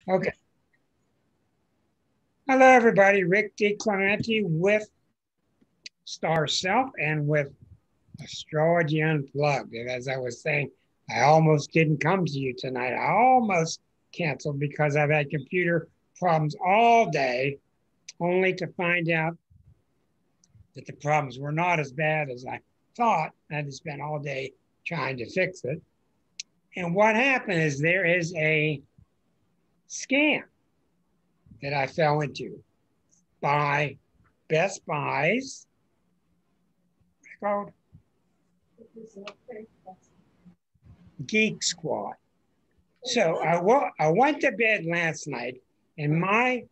Okay. Hello, everybody. Rick DiClemente with Star Self and with Astrology Unplugged. And as I was saying, I almost didn't come to you tonight. I almost canceled because I've had computer problems all day, only to find out that the problems were not as bad as I thought. I had to spend all day trying to fix it. And what happened is there is a scam that I fell into by Best Buy's called Geek Squad. So I went to bed last night and my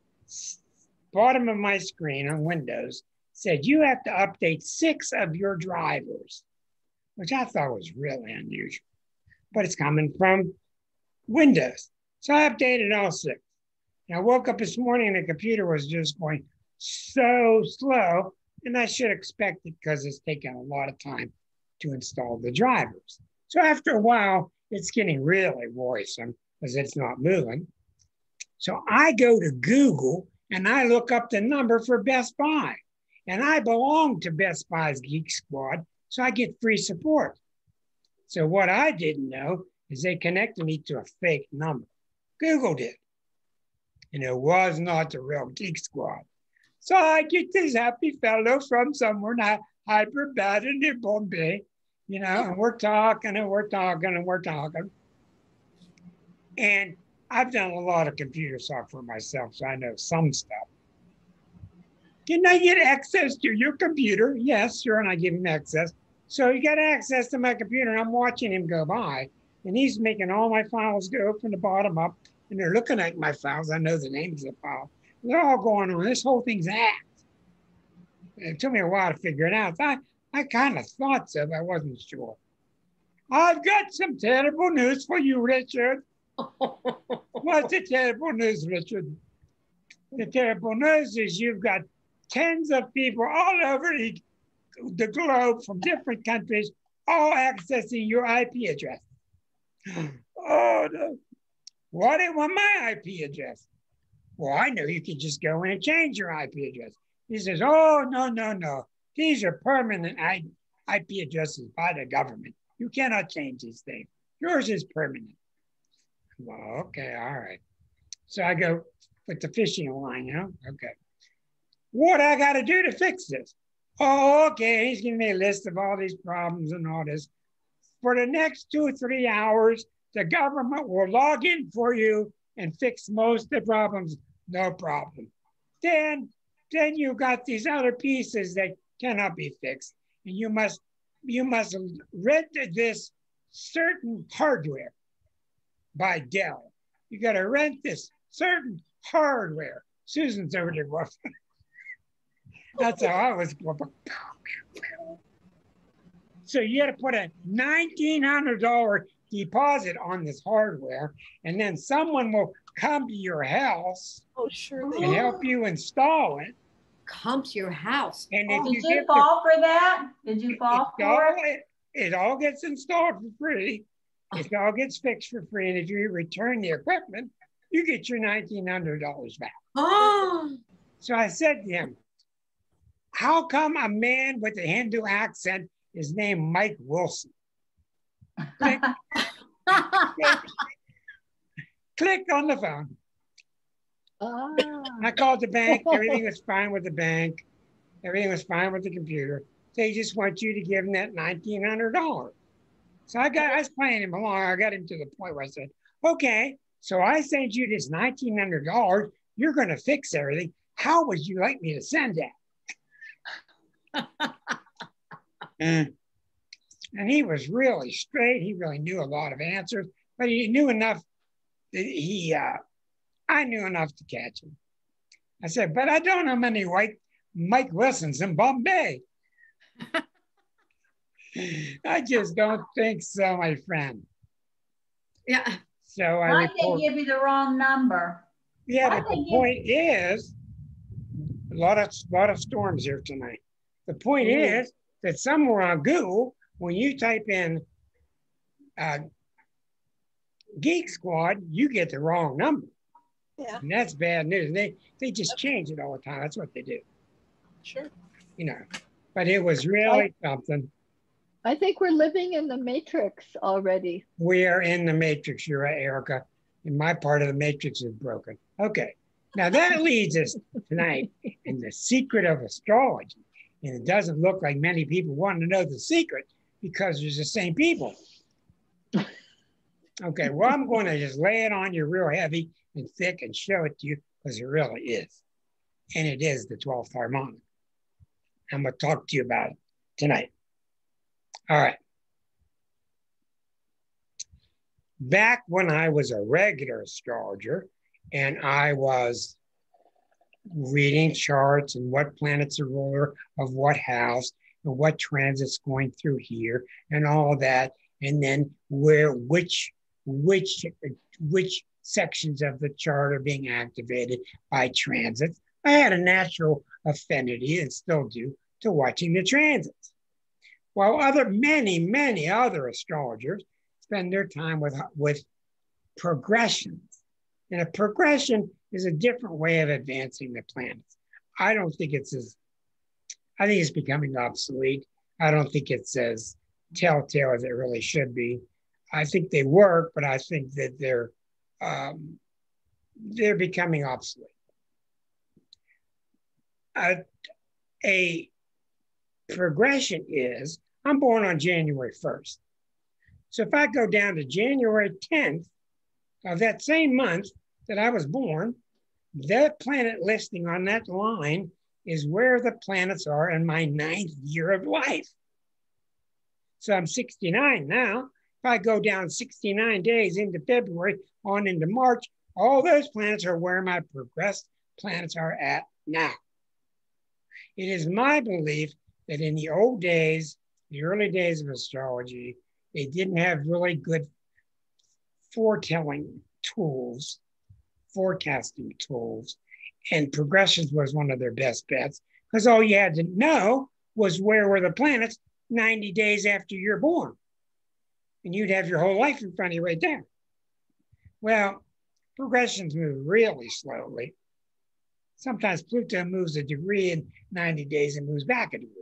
bottom of my screen on Windows said you have to update 6 of your drivers, which I thought was really unusual, but it's coming from Windows. So I updated all 6. And I woke up this morning and the computer was just going so slow, and I should expect it because it's taken a lot of time to install the drivers. So after a while, it's getting really worrisome because it's not moving. So I go to Google and I look up the number for Best Buy. And I belong to Best Buy's Geek Squad, so I get free support. So what I didn't know is they connected me to a fake number. Google did. And it was not the real Geek Squad. So I get this happy fellow from somewhere not hyper bad in Bombay, and we're talking and we're talking and we're talking. And I've done a lot of computer software myself, so I know some stuff. Can I get access to your computer? Yes, sure. And I give him access. So he got access to my computer and I'm watching him go by and he's making all my files go from the bottom up and they're looking at my files. I know the names of the file. They're all going on. This whole thing's hacked. It took me a while to figure it out. I kind of thought so, but I wasn't sure. I've got some terrible news for you, Richard. What's the terrible news, Richard? The terrible news is you've got tens of people all over the globe from different countries, all accessing your IP address. Oh, no. Why do you want my IP address? Well, I know you could just go in and change your IP address. He says, oh, no. These are permanent IP addresses by the government. You cannot change these things. Yours is permanent. Well, okay, all right. So I go with the fishing line, Okay. What I got to do to fix this? Oh, okay. He's giving me a list of all these problems and all this. For the next 2 or 3 hours, the government will log in for you and fix most of the problems. No problem. Then you've got these other pieces that cannot be fixed. And you must rent this certain hardware by Dell. You got to rent this certain hardware. Susan's over there. That's how I was going. So you got to put a $1,900 deposit on this hardware, and then someone will come to your house and help you install it. Come to your house. And if did you fall for that? Did you fall for it? It all gets installed for free. It all gets fixed for free. And if you return the equipment, you get your $1,900 back. Oh. So I said to him, how come a man with a Hindu accent is named Mike Wilson? Click on the phone. I called the bank. Everything was fine with the bank. Everything was fine with the computer. They just want you to give them that $1,900. So I was playing him along. I got him to the point where I said, okay, so I send you this $1,900. You're going to fix everything. How would you like me to send that? And he was really straight. He really knew a lot of answers, but he knew enough that I knew enough to catch him. I said, but I don't know many white Mike Wilsons in Bombay. I just don't think so, my friend. Yeah. So Why they give you the wrong number? Yeah, but the point is, a lot of storms here tonight. The point is that somewhere on Google, when you type in Geek Squad, you get the wrong number. Yeah. And that's bad news. They just change it all the time. That's what they do. Sure. You know, but it was really something. I think we're living in the matrix already. We are in the matrix. You're right, Erica. And my part of the matrix is broken. Okay. Now that leads us tonight in the secret of astrology. And it doesn't look like many people want to know the secret because there's the same people. Okay, well, I'm going to just lay it on you real heavy and thick and show it to you because it really is. And it is the 12th harmonic. I'm going to talk to you about it tonight. All right. Back when I was a regular astrologer and I was reading charts and what planets are ruler of what house and what transits going through here and all of that, and then which sections of the chart are being activated by transits, I had a natural affinity, and still do, to watching the transits. While many other astrologers spend their time with progressions. And a progression is a different way of advancing the planets. I think it's becoming obsolete. I don't think it's as telltale as it really should be. I think they work, but I think that they're becoming obsolete. A progression is, I'm born on January 1st. So if I go down to January 10th of that same month that I was born, that planet listing on that line is where the planets are in my 9th year of life. So I'm 69 now. If I go down 69 days into February on into March, all those planets are where my progressed planets are at now. It is my belief that in the old days, the early days of astrology, they didn't have really good forecasting tools, and progressions was one of their best bets because all you had to know was where were the planets 90 days after you're born. And you'd have your whole life in front of you right there. Well, progressions move really slowly. Sometimes Pluto moves a degree in 90 days and moves back a degree.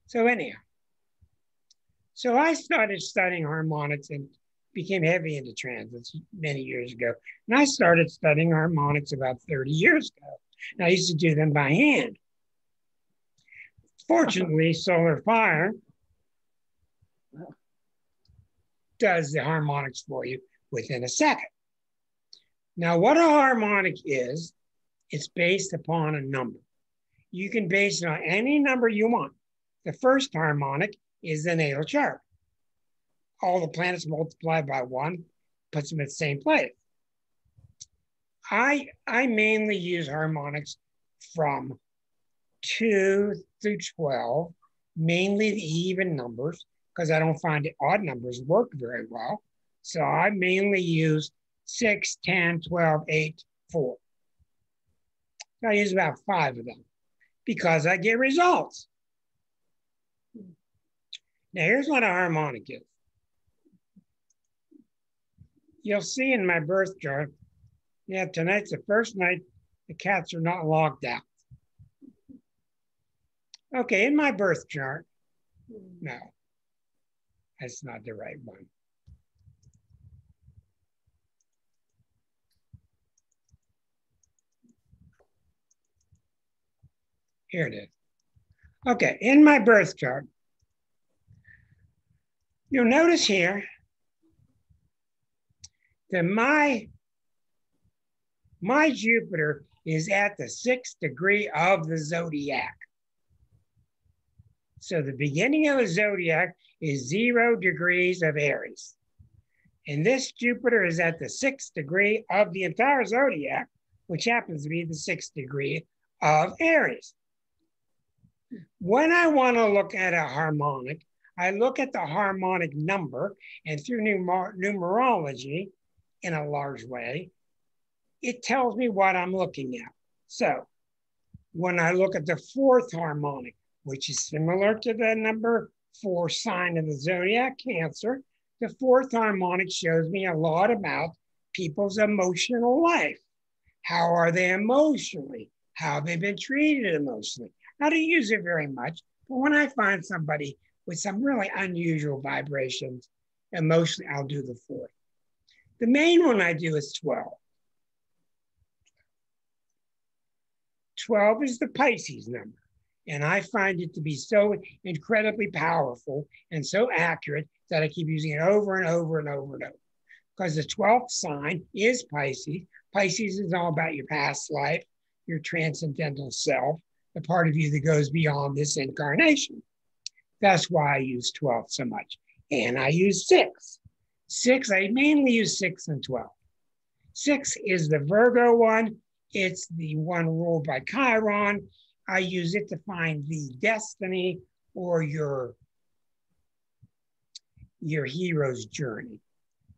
So anyhow, so I started studying harmonics and became heavy into transits many years ago. And I started studying harmonics about 30 years ago. And I used to do them by hand. Fortunately, Solar Fire does the harmonics for you within a second. Now, what a harmonic is, it's based upon a number. You can base it on any number you want. The first harmonic is the natal chart. All the planets multiplied by 1 puts them at the same place. I mainly use harmonics from 2 through 12, mainly the even numbers, because I don't find the odd numbers work very well. So I mainly use 6, 10, 12, 8, 4. I use about 5 of them because I get results. Now here's what a harmonic is. You'll see in my birth chart, yeah, tonight's the first night the cats are not locked out. Okay, in my birth chart, no, that's not the right one. Here it is. Okay, in my birth chart, you'll notice here that my Jupiter is at the 6th degree of the zodiac. So the beginning of the zodiac is 0 degrees of Aries. And this Jupiter is at the 6th degree of the entire zodiac, which happens to be the 6th degree of Aries. When I want to look at a harmonic, I look at the harmonic number, and through numerology, in a large way, it tells me what I'm looking at. So when I look at the 4th harmonic, which is similar to the number 4 sign of the zodiac, Cancer, the 4th harmonic shows me a lot about people's emotional life. How are they emotionally? How have they been treated emotionally? I don't use it very much, but when I find somebody with some really unusual vibrations emotionally, I'll do the 4. The main one I do is 12. 12 is the Pisces number. And I find it to be so incredibly powerful and so accurate that I keep using it over and over and over and over. Because the 12th sign is Pisces. Pisces is all about your past life, your transcendental self, the part of you that goes beyond this incarnation. That's why I use 12 so much. And I use 6. 6, I mainly use 6 and 12. 6 is the Virgo one. It's the one ruled by Chiron. I use it to find the destiny or your hero's journey.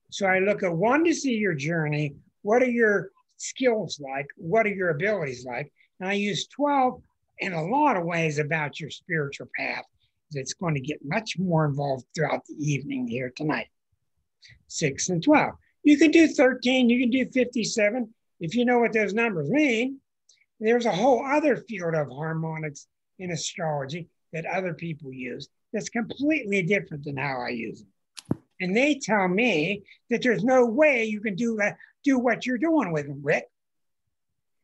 So I look at 1 to see your journey. What are your skills like? What are your abilities like? And I use 12 in a lot of ways about your spiritual path. It's going to get much more involved throughout the evening here tonight. 6 and 12. You can do 13, you can do 57. If you know what those numbers mean, there's a whole other field of harmonics in astrology that other people use that's completely different than how I use them. And they tell me that there's no way you can do what you're doing with them, Rick.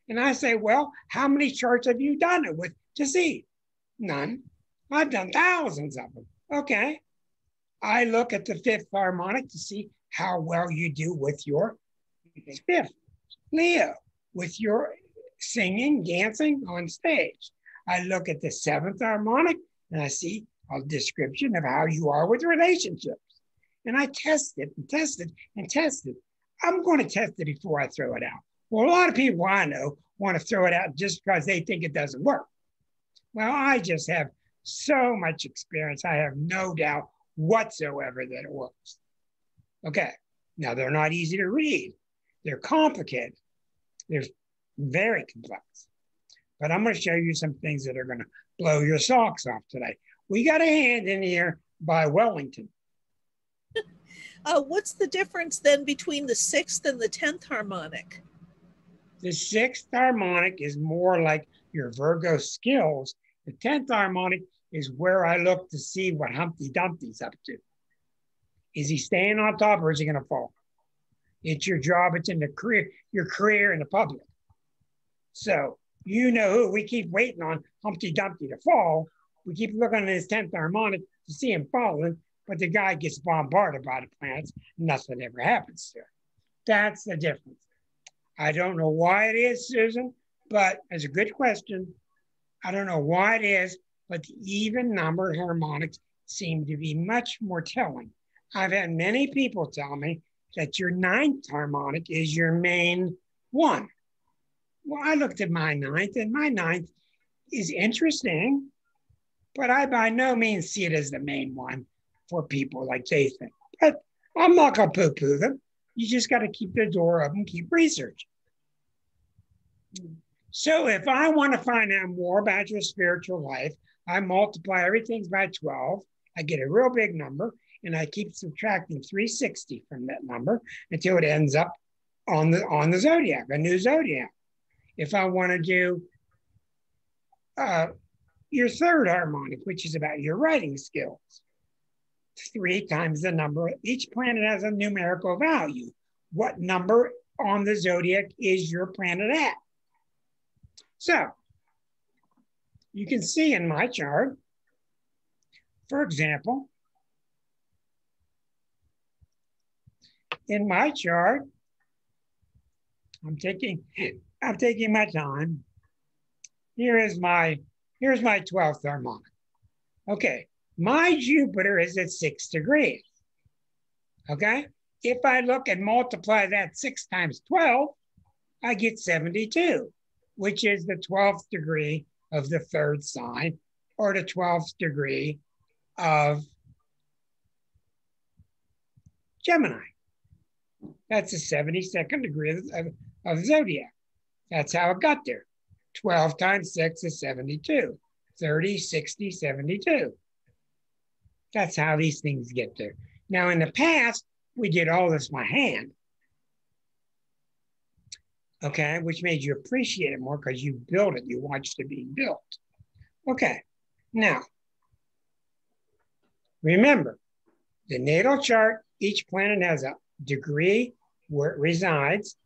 And I say, well, how many charts have you done it with to see? None. I've done thousands of them. Okay. I look at the 5th harmonic to see how well you do with your 5th Leo, with your singing, dancing on stage. I look at the 7th harmonic and I see a description of how you are with relationships. And I test it and test it and test it. I'm going to test it before I throw it out. Well, a lot of people I know want to throw it out just because they think it doesn't work. Well, I just have so much experience. I have no doubt whatsoever that it works. Okay. Now, they're not easy to read. They're complicated. They're very complex. But I'm going to show you some things that are going to blow your socks off today. We got a hand in here by Wellington. What's the difference then between the 6th and the 10th harmonic? The 6th harmonic is more like your Virgo skills. The 10th harmonic is where I look to see what Humpty Dumpty's up to. Is he staying on top or is he going to fall? It's your job. It's in the career, your career in the public. So you know who we keep waiting on Humpty Dumpty to fall. We keep looking at his 10th harmonic to see him falling, but the guy gets bombarded by the planets. Nothing ever happens to him. That's the difference. I don't know why it is, Susan, but it's a good question. I don't know why it is, but the even numbered harmonics seem to be much more telling. I've had many people tell me that your 9th harmonic is your main one. Well, I looked at my 9th, and my 9th is interesting, but I by no means see it as the main one for people like they think. But I'm not going to poo-poo them. You just got to keep the door open, keep researching. So if I want to find out more about your spiritual life, I multiply everything by 12. I get a real big number, and I keep subtracting 360 from that number until it ends up on the zodiac, a new zodiac. If I want to do your 3rd harmonic, which is about your writing skills, 3 times the number. Each planet has a numerical value. What number on the zodiac is your planet at? So you can see in my chart, for example, in my chart, I'm taking my time. Here's my 12th harmonic. Okay, my Jupiter is at 6 degrees. Okay, if I look and multiply that 6 times 12, I get 72, which is the 12th degree of the 3rd sign, or the 12th degree of Gemini. That's the 72nd degree of zodiac. That's how it got there. 12 times 6 is 72. 30, 60, 72. That's how these things get there. Now, in the past, we did all this by hand. okay, which made you appreciate it more because you built it, you watched it being built. Okay, now, remember, the natal chart, each planet has a degree where it resides.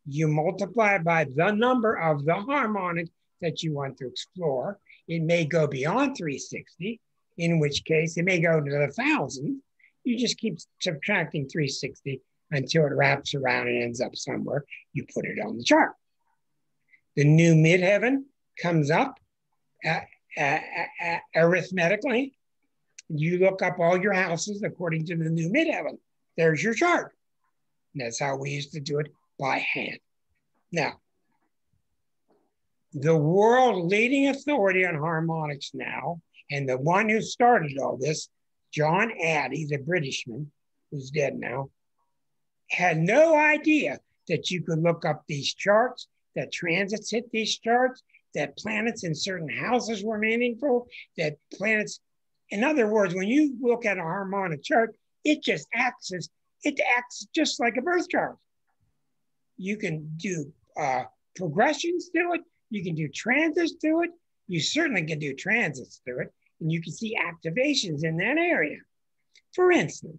You multiply by the number of the harmonic that you want to explore. It may go beyond 360, in which case it may go to 1,000. You just keep subtracting 360 until it wraps around and ends up somewhere. You put it on the chart. The new midheaven comes up arithmetically. You look up all your houses according to the new midheaven. There's your chart. And that's how we used to do it, by hand. Now, the world leading authority on harmonics now, and the one who started all this, John Addy, the Britishman, who's dead now, had no idea that you could look up these charts, that transits hit these charts, that planets in certain houses were meaningful, that planets, in other words, when you look at a harmonic chart, it acts just like a birth chart. You can do progressions to it. You can do transits to it. You certainly can do transits to it. And you can see activations in that area. For instance,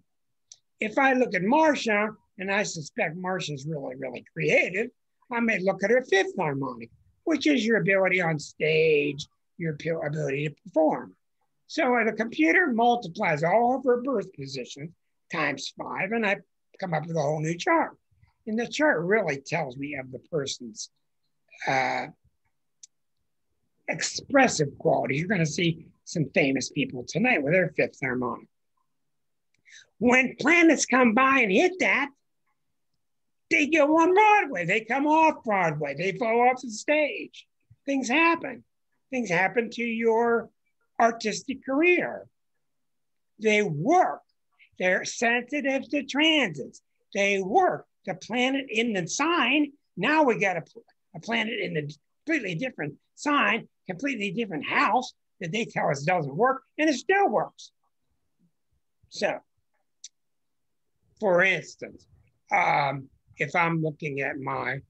if I look at Marcia, and I suspect Marcia's really, really creative, I may look at her fifth harmonic, which is your ability on stage, your ability to perform. So the computer multiplies all of her birth positions times 5, and I come up with a whole new chart. And the chart really tells me of the person's expressive quality. You're going to see some famous people tonight with their fifth harmonic. When planets come by and hit that, they go on Broadway. They come off Broadway. They fall off the stage. Things happen. Things happen to your artistic career. They work. They're sensitive to transits. They work. The planet in the sign, now we got a planet in a completely different sign, completely different house that they tell us doesn't work, and it still works. So, for instance, if I'm looking at my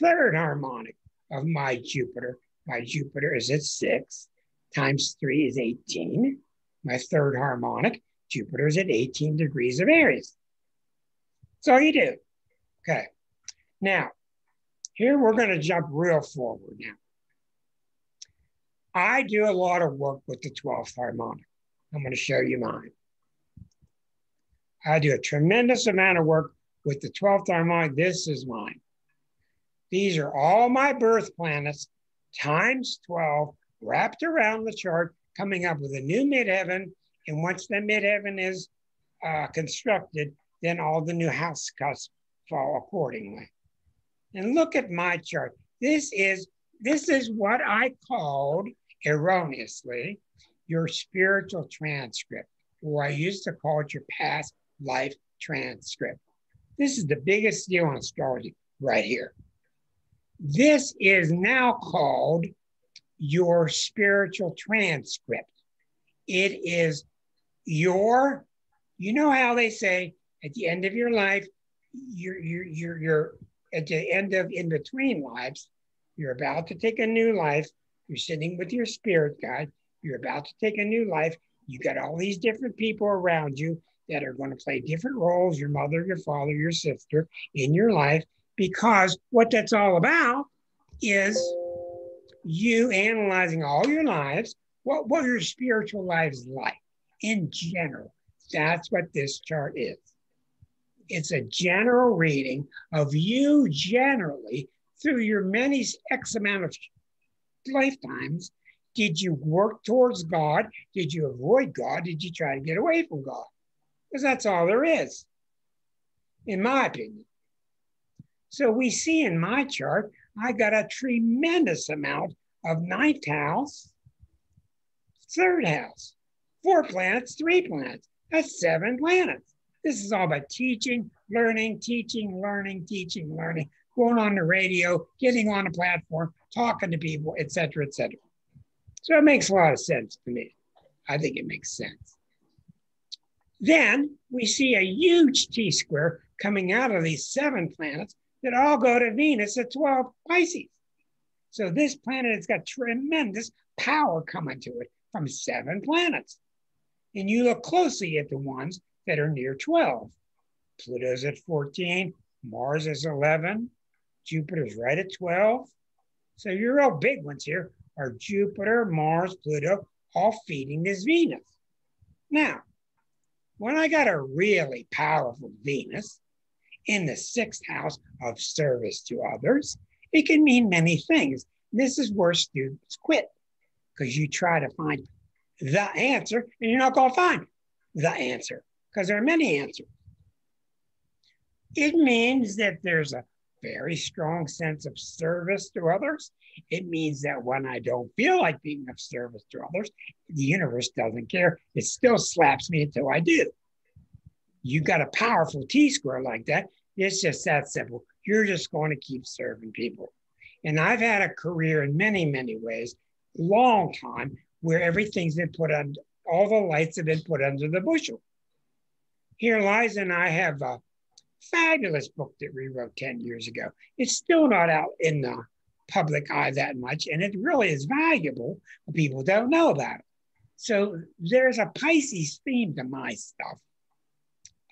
third harmonic of my Jupiter is at 6, times 3 is 18. My third harmonic, Jupiter is at 18 degrees of Aries. That's all you do. Okay. Now, here we're going to jump real forward now. I do a lot of work with the 12th harmonic. I'm going to show you mine. I do a tremendous amount of work with the 12th harmonic. This is mine. These are all my birth planets times 12 wrapped around the chart, coming up with a new midheaven. And once the midheaven is constructed, then all the new house cusps fall accordingly. And look at my chart. This is what I called, erroneously, your spiritual transcript, or I used to call it your past life transcript. This is the biggest deal in astrology right here. This is now called your spiritual transcript. It is your, you know how they say at the end of your life, you're at the end of in between lives, you're about to take a new life. You're sitting with your spirit guide. You're about to take a new life. You got all these different people around you that are going to play different roles, your mother, your father, your sister in your life, because what that's all about is you analyzing all your lives, what your spiritual lives like in general. That's what this chart is. It's a general reading of you generally through your many X amount of lifetimes. Did you work towards God? Did you avoid God? Did you try to get away from God? Because that's all there is, in my opinion. So we see in my chart, I got a tremendous amount of 9th house, 3rd house, 4 planets, 3 planets. That's 7 planets. This is all about teaching, learning, going on the radio, getting on a platform, talking to people, et cetera, et cetera. So it makes a lot of sense to me. I think it makes sense. Then we see a huge T-square coming out of these 7 planets that all go to Venus at 12 Pisces. So this planet has got tremendous power coming to it from 7 planets. And you look closely at the ones that are near 12. Pluto's at 14, Mars is 11, Jupiter's right at 12. So your real big ones here are Jupiter, Mars, Pluto, all feeding this Venus. Now, when I got a really powerful Venus in the 6th house of service to others, it can mean many things. This is where students quit, because you try to find the answer and you're not going to find the answer, because there are many answers. It means that there's a very strong sense of service to others. It means that when I don't feel like being of service to others, the universe doesn't care. It still slaps me until I do. You got a powerful T-square like that. It's just that simple. You're just going to keep serving people. And I've had a career in many, many ways, long time, where everything's been put on, all the lights have been put under the bushel. Here, Liza and I have a fabulous book that we wrote 10 years ago. It's still not out in the public eye that much, and it really is valuable, but people don't know about it. So there's a Pisces theme to my stuff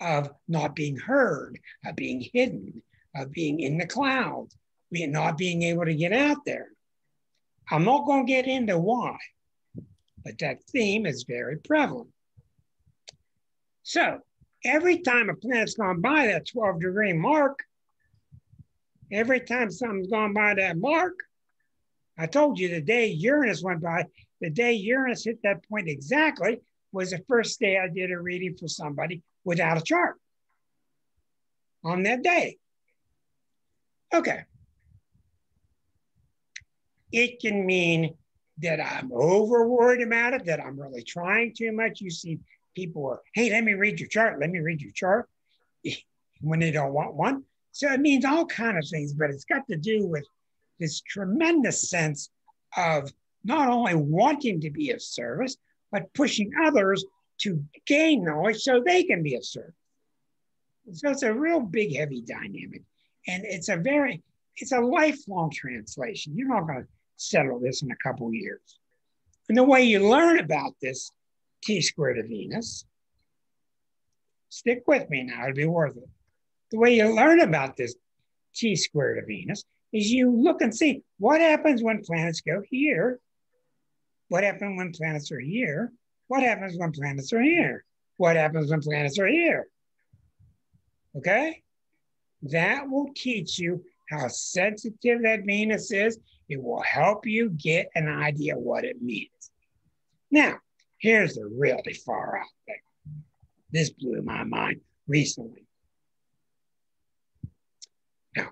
of not being heard, of being hidden, of being in the clouds, not being able to get out there. I'm not going to get into why, but that theme is very prevalent. So every time a planet's gone by that 12-degree mark, every time something's gone by that mark, I told you the day Uranus went by, the day Uranus hit that point exactly was the first day I did a reading for somebody without a chart on that day. Okay. It can mean that I'm over worried about it, that I'm really trying too much. You see people are, hey, let me read your chart. Let me read your chart when they don't want one. So it means all kinds of things, but it's got to do with this tremendous sense of not only wanting to be of service, but pushing others to gain knowledge so they can be of service. So it's a real big, heavy dynamic. And it's a lifelong translation. You're not going to settle this in a couple of years. And the way you learn about this T-square to Venus, stick with me now, it'll be worth it. The way you learn about this T-square to Venus is you look and see what happens when planets go here, what happens when planets are here, what happens when planets are here, what happens when planets are here. Okay? That will teach you how sensitive that Venus is. It will help you get an idea what it means. Now, here's the really far out thing. This blew my mind recently. Now,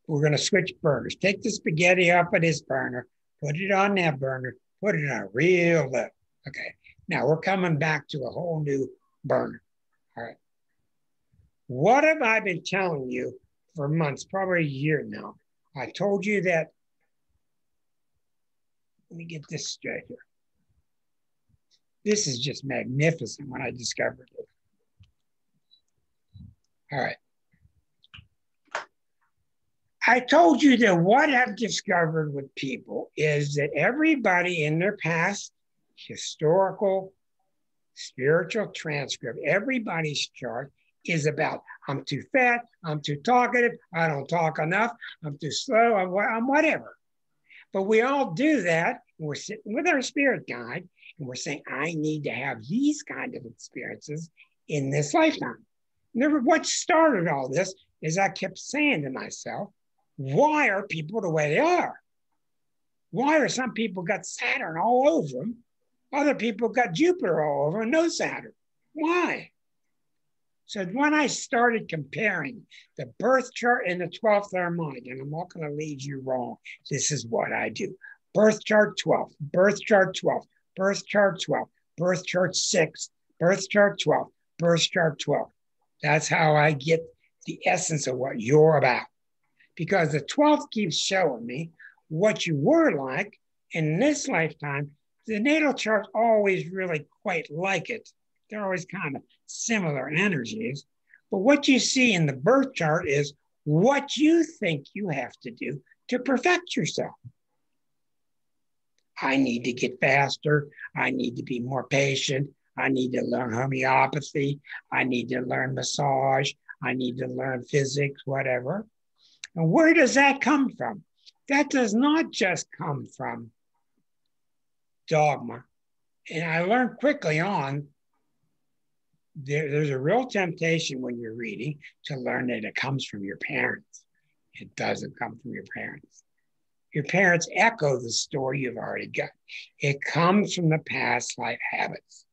we're going to switch burners. Take the spaghetti off of this burner, put it on that burner, put it on real low. Okay, now we're coming back to a whole new burner. All right. What have I been telling you for months, probably a year now? I told you that, let me get this straight here. This is just magnificent when I discovered it. All right. I told you that what I've discovered with people is that everybody in their past historical, spiritual transcript, everybody's chart is about, I'm too fat, I'm too talkative, I don't talk enough, I'm too slow, I'm whatever. But we all do that. And we're sitting with our spirit guide and we're saying, I need to have these kind of experiences in this lifetime. Never, what started all this is I kept saying to myself, why are people the way they are? Why are some people got Saturn all over them? Other people got Jupiter all over them, no Saturn. Why? So when I started comparing the birth chart and the 12th harmonic, and I'm not going to lead you wrong, this is what I do. Birth chart 12, birth chart 12, birth chart 12, birth chart 6, birth chart 12, birth chart 12. That's how I get the essence of what you're about. Because the 12th keeps showing me what you were like in this lifetime. The natal chart's always really quite like it. They're always kind of similar energies. But what you see in the birth chart is what you think you have to do to perfect yourself. I need to get faster. I need to be more patient. I need to learn homeopathy. I need to learn massage. I need to learn physics, whatever. And where does that come from? That does not just come from dogma. And I learned quickly on, there's a real temptation when you're reading to learn that it comes from your parents. It doesn't come from your parents. Your parents echo the story you've already got. It comes from the past life habits.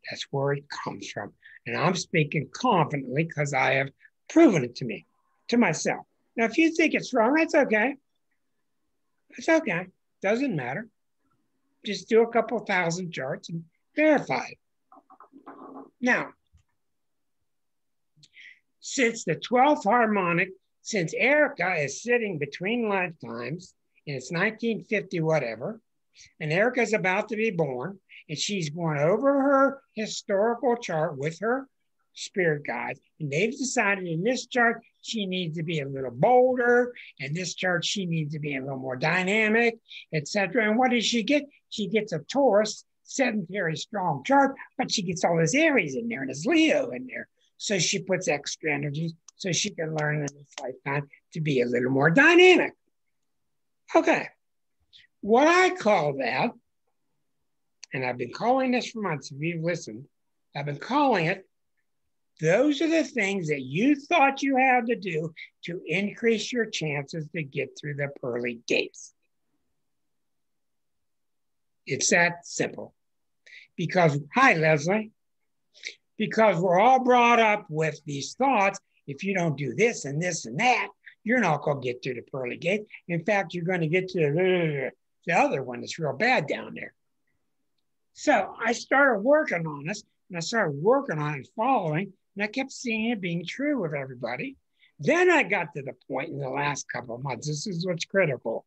That's where it comes from. And I'm speaking confidently because I have proven it to myself. Now, if you think it's wrong, that's okay. It's okay. Doesn't matter. Just do a couple thousand charts and verify it. Now, since the 12th harmonic, since Erica is sitting between lifetimes, and it's 1950 whatever, and Erica's about to be born, and she's going over her historical chart with her spirit guides, and they've decided in this chart she needs to be a little bolder, and this chart she needs to be a little more dynamic, etc. And what does she get? She gets a Taurus, sedentary, strong chart, but she gets all this Aries in there and this Leo in there. So she puts extra energy so she can learn in this lifetime to be a little more dynamic. Okay, what I call that, and I've been calling this for months, if you've listened, I've been calling it, those are the things that you thought you had to do to increase your chances to get through the pearly gates. It's that simple. Because, hi, Leslie, because we're all brought up with these thoughts, if you don't do this and this and that, you're not going to get through the pearly gate. In fact, you're going to get to the other one that's real bad down there. So I started working on this, and I started working on it, following, and I kept seeing it being true with everybody. Then I got to the point in the last couple of months, this is what's critical.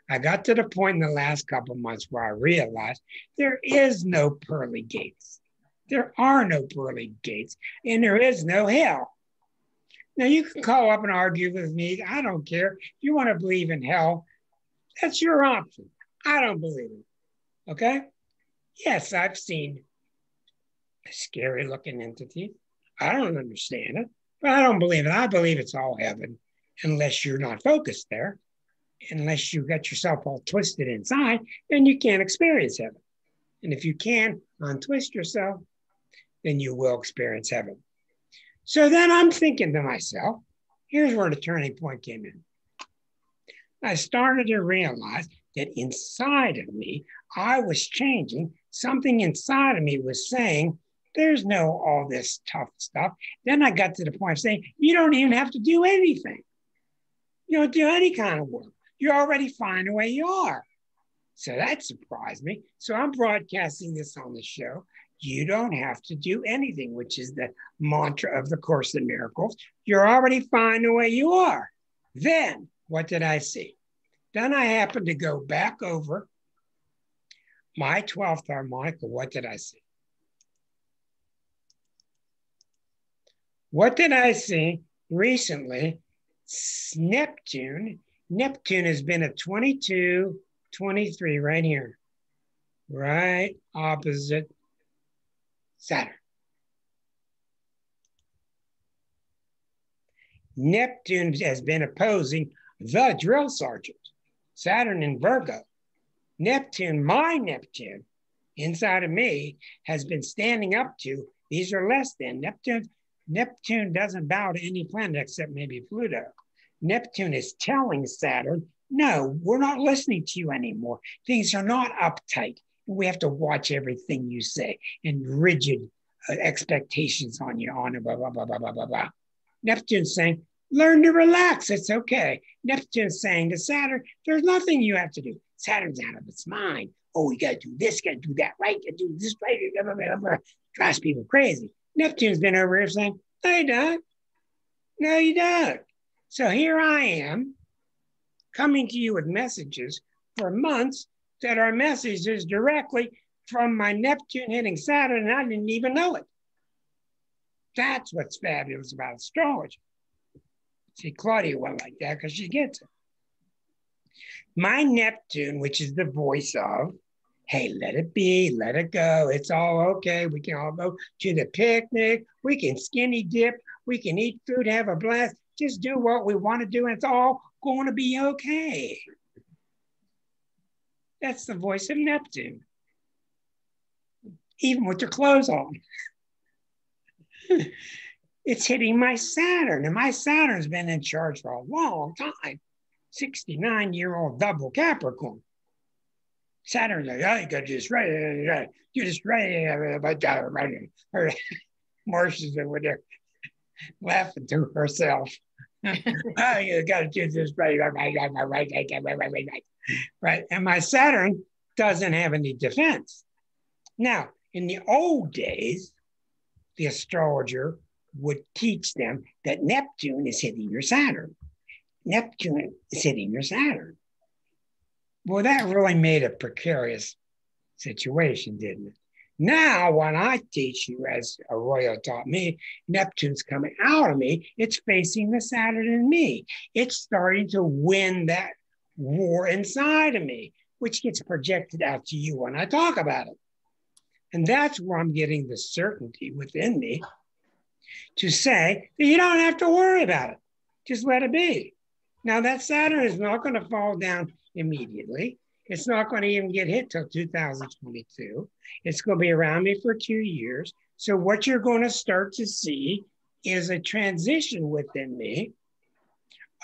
I got to the point in the last couple of months where I realized there is no pearly gates. There are no pearly gates, and there is no hell. Now, you can call up and argue with me. I don't care. If you want to believe in hell, that's your option. I don't believe it. Okay? Yes, I've seen scary looking entities. I don't understand it, but I don't believe it. I believe it's all heaven, unless you're not focused there. Unless you got yourself all twisted inside, then you can't experience heaven. And if you can untwist yourself, then you will experience heaven. So then I'm thinking to myself, here's where the turning point came in. I started to realize that inside of me, I was changing. Something inside of me was saying, there's no all this tough stuff. Then I got to the point of saying, you don't even have to do anything. You don't do any kind of work. You're already fine the way you are. So that surprised me. So I'm broadcasting this on the show. You don't have to do anything, which is the mantra of the Course in Miracles. You're already fine the way you are. Then, what did I see? Then I happened to go back over my 12th harmonica. What did I see? What did I see recently? Neptune. Neptune has been at 22, 23 right here, right opposite Saturn. Neptune has been opposing the drill sergeant, Saturn in Virgo. Neptune, my Neptune, inside of me, has been standing up to, these are less than. Neptune doesn't bow to any planet except maybe Pluto. Neptune is telling Saturn, no, we're not listening to you anymore. Things are not uptight. We have to watch everything you say and rigid expectations on you, on blah, blah, blah, blah, blah, blah, blah. Neptune's saying, learn to relax. It's okay. Neptune's saying to Saturn, there's nothing you have to do. Saturn's out of its mind. Oh, you got to do this, got to do that right, got to do this right. Blah, blah, blah, blah. Drives people crazy. Neptune's been over here saying, no, you don't. No, you don't. So here I am coming to you with messages for months that are messages directly from my Neptune hitting Saturn, and I didn't even know it. That's what's fabulous about astrology. See, Claudia went like that because she gets it. My Neptune, which is the voice of, hey, let it be, let it go. It's all okay. We can all go to the picnic. We can skinny dip. We can eat food, have a blast. Just do what we want to do, and it's all going to be okay. That's the voice of Neptune. Even with your clothes on. It's hitting my Saturn, and my Saturn's been in charge for a long time. 69-year-old double Capricorn. Saturn's like, oh, you got just right. You just right. Marcia's over there laughing to herself. Oh, you got to do this right. Right. And my Saturn doesn't have any defense. Now, in the old days, the astrologer would teach them that Neptune is hitting your Saturn. Neptune is hitting your Saturn. Well, that really made a precarious situation, didn't it? Now, when I teach you, as Arroyo taught me, Neptune's coming out of me, it's facing the Saturn in me. It's starting to win that war inside of me, which gets projected out to you when I talk about it. And that's where I'm getting the certainty within me to say that you don't have to worry about it. Just let it be. Now, that Saturn is not going to fall down immediately. It's not going to even get hit till 2022. It's going to be around me for 2 years. So what you're going to start to see is a transition within me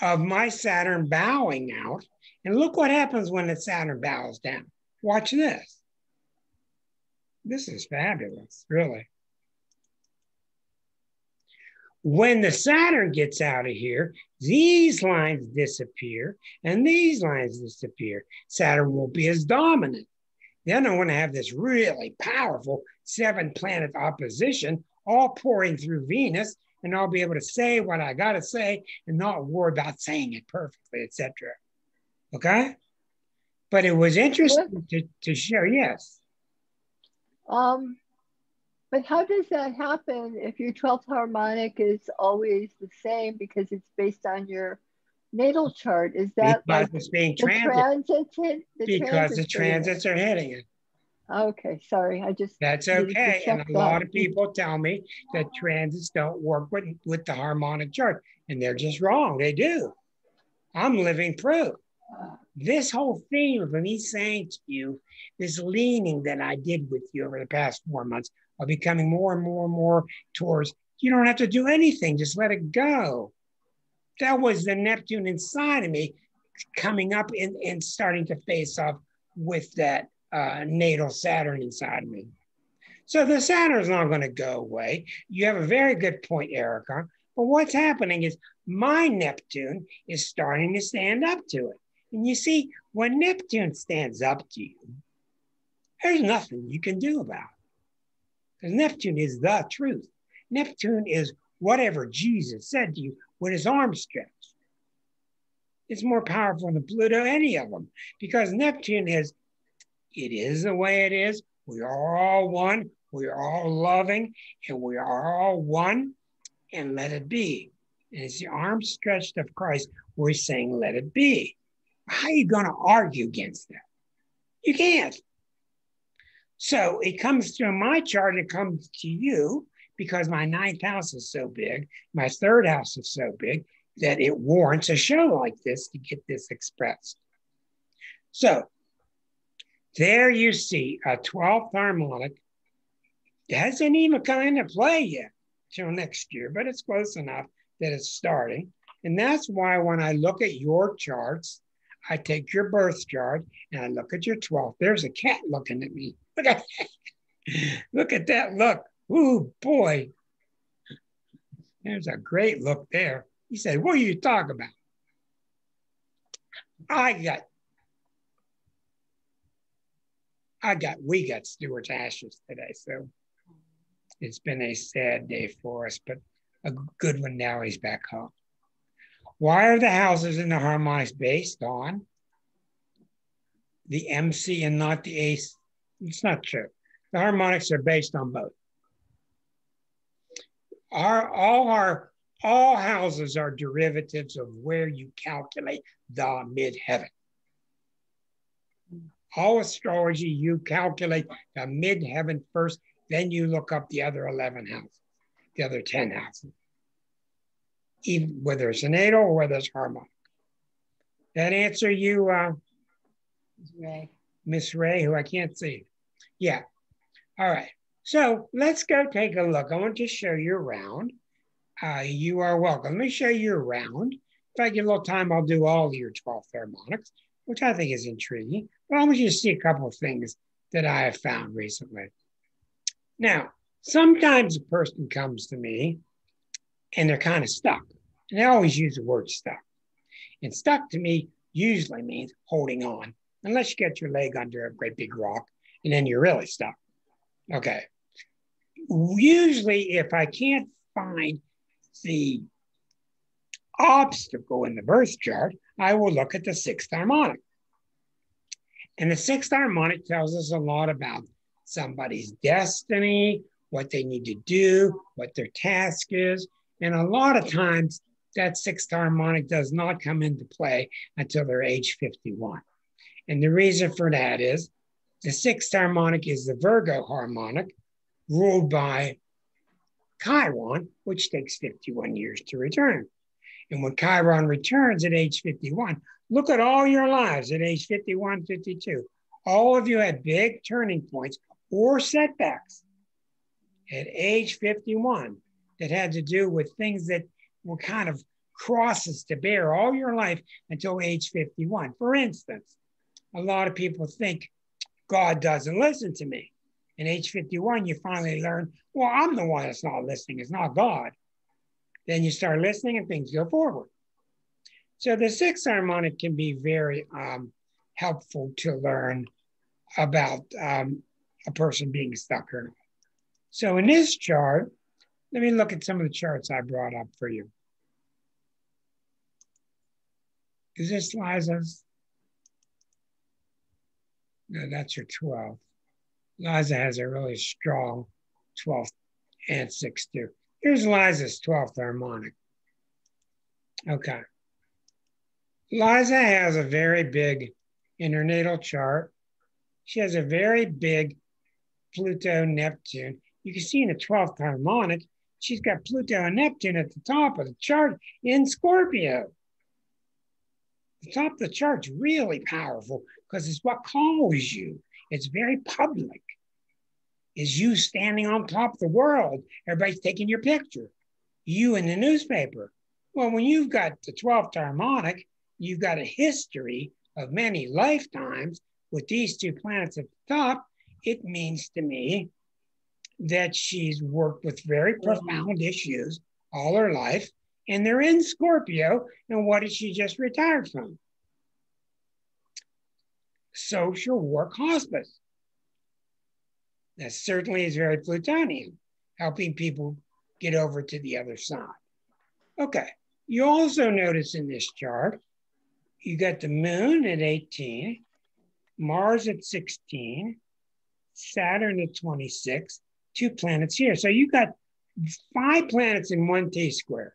of my Saturn bowing out. And look what happens when the Saturn bows down. Watch this. This is fabulous, really. When the Saturn gets out of here, these lines disappear and these lines disappear. Saturn won't be as dominant. Then I want to have this really powerful 7-planet opposition all pouring through Venus, and I'll be able to say what I got to say and not worry about saying it perfectly, etc. Okay? But it was interesting to share, yes. But how does that happen if your 12th harmonic is always the same because it's based on your natal chart? Is that because like it's being the transits hit? Because the transits are hitting it. Okay, sorry. That's okay. And a lot of people tell me that transits don't work with the harmonic chart, and they're just wrong. They do. I'm living proof. This whole theme of me saying to you, this leaning that I did with you over the past 4 months of becoming more and more and more towards, you don't have to do anything, just let it go. That was the Neptune inside of me coming up and starting to face off with that natal Saturn inside of me. So the Saturn is not going to go away. You have a very good point, Erica. But what's happening is my Neptune is starting to stand up to it. And you see, when Neptune stands up to you, there's nothing you can do about it. Because Neptune is the truth. Neptune is whatever Jesus said to you with his arms stretched. It's more powerful than Pluto, any of them. Because Neptune is, it is the way it is. We are all one. We are all loving. And we are all one. And let it be. And it's the arms stretched of Christ where he's saying, let it be. How are you going to argue against that? You can't. So it comes through my chart, it comes to you because my 9th house is so big, my 3rd house is so big that it warrants a show like this to get this expressed. So there you see a 12th harmonic. It hasn't even come into play yet till next year, but it's close enough that it's starting. And that's why when I look at your charts, I take your birth chart and I look at your 12th. There's a cat looking at me. Look at that. Look at that look. Ooh, boy. There's a great look there. He said, what are you talking about? We got Stuart's ashes today. So it's been a sad day for us, but a good one now. He's back home. Why are the houses in the harmonics based on the MC and not the ace? It's not true. The harmonics are based on both. All houses are derivatives of where you calculate the midheaven. All astrology, you calculate the midheaven first, then you look up the other 11 houses, the other 10 houses, even whether it's a natal or whether it's harmonic. That answer you, Miss Ray, who I can't see. Yeah. All right. So let's go take a look. I want to show you around. You are welcome. Let me show you around. If I get a little time, I'll do all of your 12 harmonics, which I think is intriguing. But I want you to see a couple of things that I have found recently. Now, sometimes a person comes to me and they're kind of stuck. And they always use the word stuck. And stuck to me usually means holding on, unless you get your leg under a great big rock, and then you're really stuck. Okay. Usually, if I can't find the obstacle in the birth chart, I will look at the sixth harmonic. And the sixth harmonic tells us a lot about somebody's destiny, what they need to do, what their task is. And a lot of times, that sixth harmonic does not come into play until they're age 51. And the reason for that is the sixth harmonic is the Virgo harmonic, ruled by Chiron, which takes 51 years to return. And when Chiron returns at age 51, look at all your lives at age 51, 52. All of you had big turning points or setbacks at age 51 that had to do with things that were kind of crosses to bear all your life until age 51. For instance, a lot of people think God doesn't listen to me. At age 51, you finally learn, well, I'm the one that's not listening. It's not God. Then you start listening and things go forward. So the sixth harmonic can be very helpful to learn about a person being stuck or not. So in this chart, let me look at some of the charts I brought up for you. Is this Liza's? No, that's your 12th. Liza has a really strong 12th and 6th too. Here's Liza's 12th harmonic. Okay. Liza has a very big, in her natal chart, she has a very big Pluto, Neptune. You can see in the 12th harmonic, she's got Pluto and Neptune at the top of the chart in Scorpio. The top of the chart's really powerful because it's what calls you. It's very public. Is you standing on top of the world. Everybody's taking your picture. You in the newspaper. Well, when you've got the 12th harmonic, you've got a history of many lifetimes with these two planets at the top. It means to me that she's worked with very profound issues all her life, and they're in Scorpio. And what did she just retire from? Social work hospice. That certainly is very Plutonian, helping people get over to the other side. Okay, you also notice in this chart, you got the moon at 18, Mars at 16, Saturn at 26, 2 planets here. So you got 5 planets in one T-square.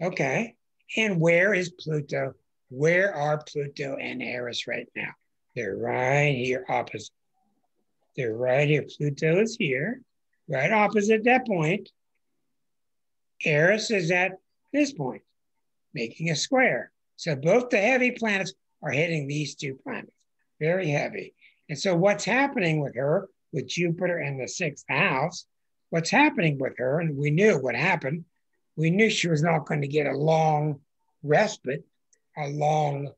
Okay, and where is Pluto? Where are Pluto and Eris right now? They're right here opposite. They're right here. Pluto is here, right opposite that point. Eris is at this point, making a square. So both the heavy planets are hitting these 2 planets, very heavy. And so what's happening with her, with Jupiter in the 6th house, what's happening with her, and we knew what happened, we knew she was not going to get a long respite, a long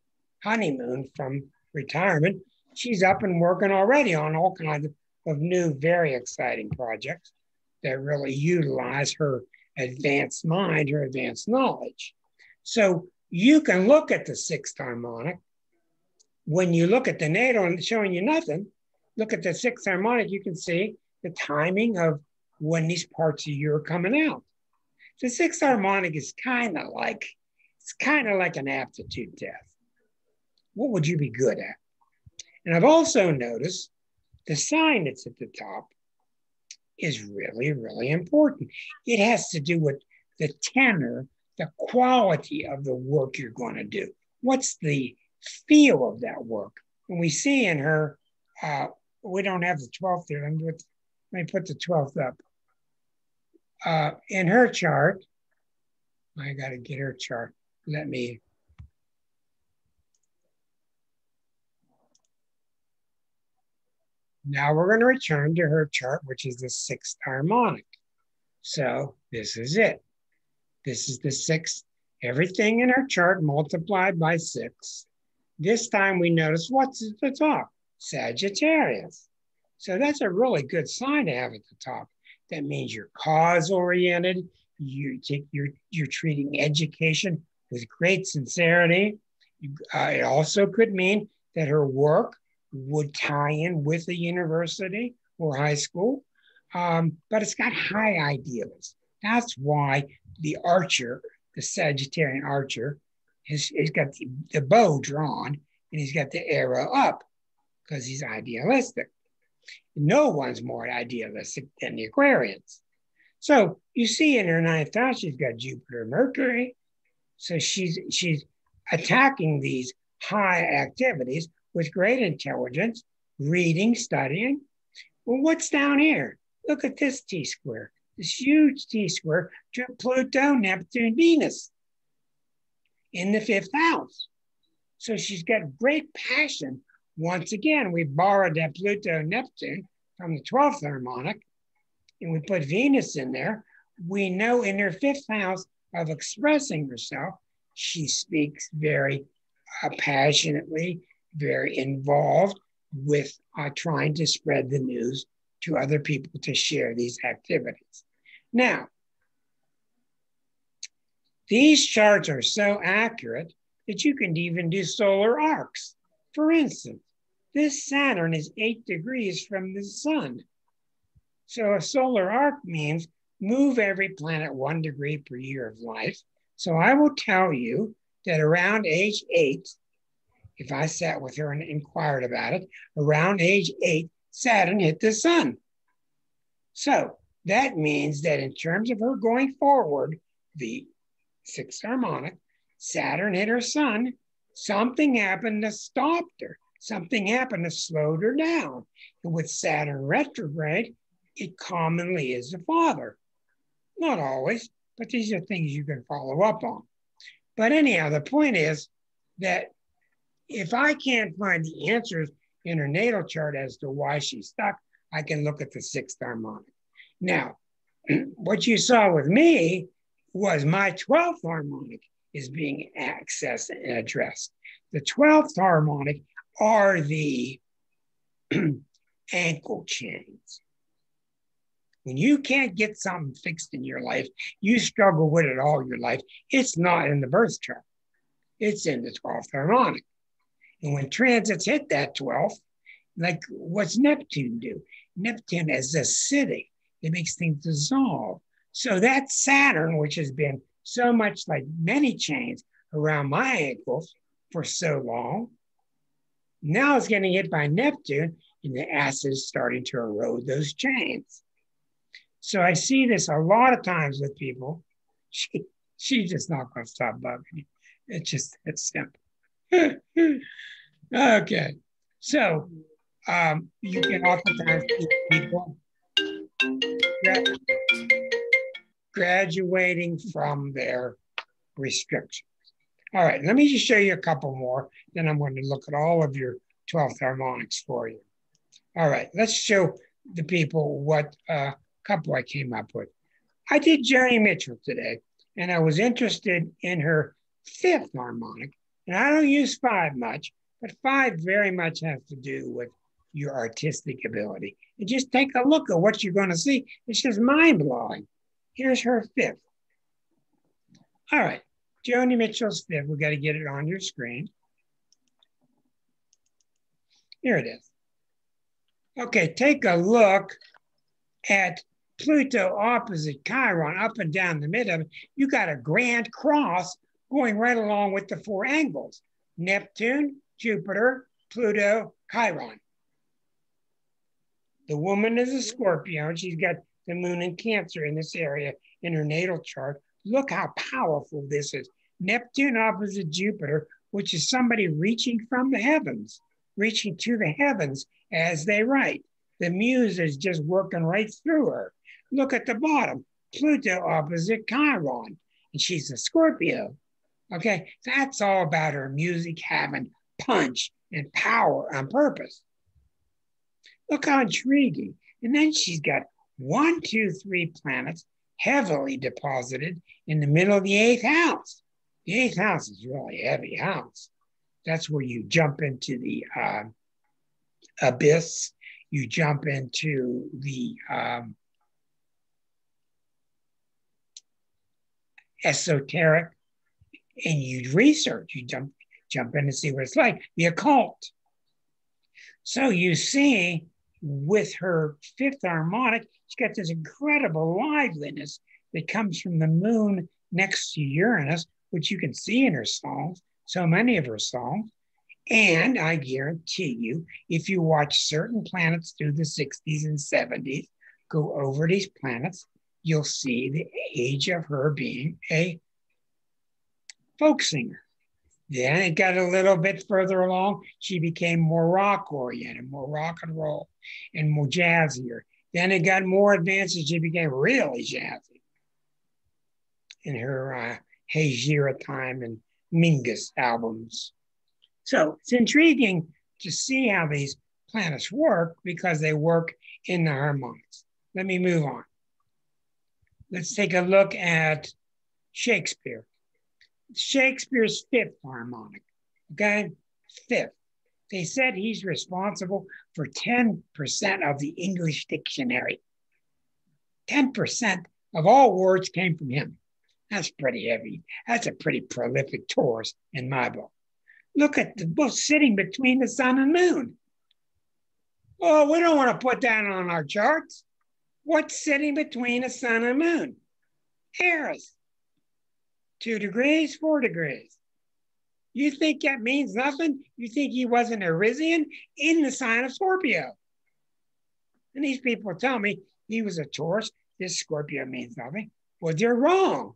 honeymoon from retirement. She's up and working already on all kinds of new, very exciting projects that really utilize her advanced mind, her advanced knowledge. So you can look at the 6th harmonic. When you look at the natal and showing you nothing, look at the 6th harmonic, you can see the timing of when these parts of you are coming out. The 6th harmonic is kind of like an aptitude test. What would you be good at? And I've also noticed the sign that's at the top is really, really important. It has to do with the tenor, the quality of the work you're going to do. What's the feel of that work? And we see in her, we don't have the 12th here. Let me put the 12th up. In her chart, I got to get her chart. Now we're going to return to her chart, which is the 6th harmonic. So this is it. This is the 6th. Everything in her chart multiplied by 6. This time we notice what's at the top? Sagittarius. So that's a really good sign to have at the top. That means you're cause-oriented. You're treating education with great sincerity. It also could mean that her work would tie in with the university or high school, but it's got high ideals. That's why the archer, the Sagittarian archer, he's got the bow drawn and he's got the arrow up because he's idealistic. No one's more idealistic than the Aquarians. So you see in her 9th house, she's got Jupiter, Mercury. So she's attacking these high activities with great intelligence, reading, studying. Well, what's down here? Look at this T-square, this huge T-square to Pluto, Neptune, Venus in the 5th house. So she's got great passion. Once again, we borrowed that Pluto, Neptune from the 12th harmonic, and we put Venus in there. We know in her 5th house of expressing herself, she speaks very passionately, very involved with trying to spread the news to other people to share these activities. Now, these charts are so accurate that you can even do solar arcs. For instance, this Saturn is 8 degrees from the sun. So a solar arc means move every planet 1 degree per year of life. So I will tell you that around age 8, if I sat with her and inquired about it, around age 8, Saturn hit the sun. So that means that in terms of her going forward, the 6th harmonic, Saturn hit her sun, something happened to stop her. Something happened to slow her down. And with Saturn retrograde, it commonly is the father. Not always, but these are things you can follow up on. But anyhow, the point is that if I can't find the answers in her natal chart as to why she's stuck, I can look at the 6th harmonic. Now, what you saw with me was my 12th harmonic is being accessed and addressed. The 12th harmonic are the ankle chains. When you can't get something fixed in your life, you struggle with it all your life. It's not in the birth chart. It's in the 12th harmonic. And when transits hit that 12th, like what's Neptune do? Neptune is acidic. It makes things dissolve. So that Saturn, which has been so much like many chains around my ankles for so long, now it's getting hit by Neptune and the acid is starting to erode those chains. So I see this a lot of times with people. She's just not going to stop bugging you. It's simple. Okay. So you can oftentimes see people graduating from their restrictions. All right, let me just show you a couple more. Then I'm going to look at all of your 12th harmonics for you. All right, let's show the people what couple I came up with. I did Joni Mitchell today, and I was interested in her 5th harmonic. And I don't use 5 much, but 5 very much has to do with your artistic ability. And just take a look at what you're going to see. It's just mind-blowing. Here's her 5th. All right, Joni Mitchell's 5th. We got to get it on your screen. Here it is. Okay, take a look at Pluto opposite Chiron, up and down the middle of it. You got a grand cross going right along with the 4 angles. Neptune, Jupiter, Pluto, Chiron. The woman is a Scorpio, and she's got the moon in Cancer in this area in her natal chart. Look how powerful this is. Neptune opposite Jupiter, which is somebody reaching from the heavens, reaching to the heavens as they write. The muse is just working right through her. Look at the bottom, Pluto opposite Chiron, and she's a Scorpio. Okay, that's all about her music having punch and power on purpose. Look how intriguing. And then she's got 1, 2, 3 planets heavily deposited in the middle of the 8th house. The 8th house is really a heavy house. That's where you jump into the abyss. You jump into the esoteric, and you research. You jump in and see what it's like, the occult. So you see, with her 5th harmonic, she's got this incredible liveliness that comes from the moon next to Uranus, which you can see in her songs, so many of her songs. And I guarantee you, if you watch certain planets through the 60s and 70s, go over these planets, you'll see the age of her being a folk singer. Then it got a little bit further along. She became more rock oriented, more rock and roll, and more jazzier. Then it got more advanced and she became really jazzy in her Hejira Time and Mingus albums. So it's intriguing to see how these planets work because they work in the harmonics. Let me move on. Let's take a look at Shakespeare. Shakespeare's 5th harmonic, okay? 5th. They said he's responsible for 10% of the English dictionary. 10% of all words came from him. That's pretty heavy. That's a pretty prolific Taurus in my book. Look at the book sitting between the sun and moon. Oh, we don't want to put that on our charts. What's sitting between the sun and moon? Eris. 2 degrees, 4 degrees. You think that means nothing? You think he wasn't Arisian in the sign of Scorpio? And these people tell me he was a Taurus. This Scorpio means nothing. Well, they're wrong.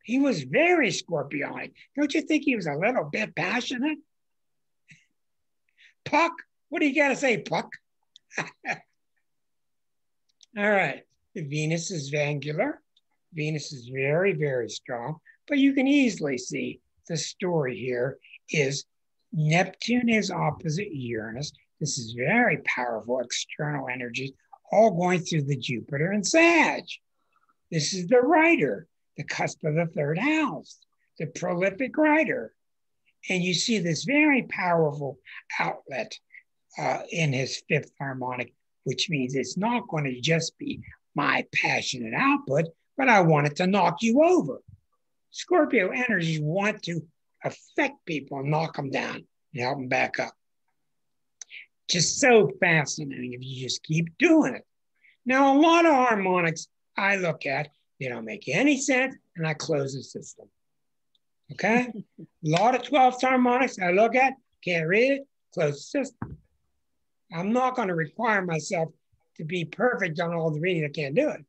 He was very Scorpionic. Don't you think he was a little bit passionate? Puck? What do you got to say, Puck? All right. Venus is vangular. Venus is very, very strong. But you can easily see the story here is Neptune is opposite Uranus. This is very powerful external energies, all going through the Jupiter and Sag. This is the writer, the cusp of the 3rd house, the prolific writer. And you see this very powerful outlet in his 5th harmonic, which means it's not going to just be my passionate output, but I want it to knock you over. Scorpio energies want to affect people and knock them down and help them back up. Just so fascinating if you just keep doing it. Now, a lot of harmonics I look at, they don't make any sense, and I close the system. Okay? A lot of 12th harmonics I look at, can't read it, close the system. I'm not going to require myself to be perfect on all the reading. I can't do it.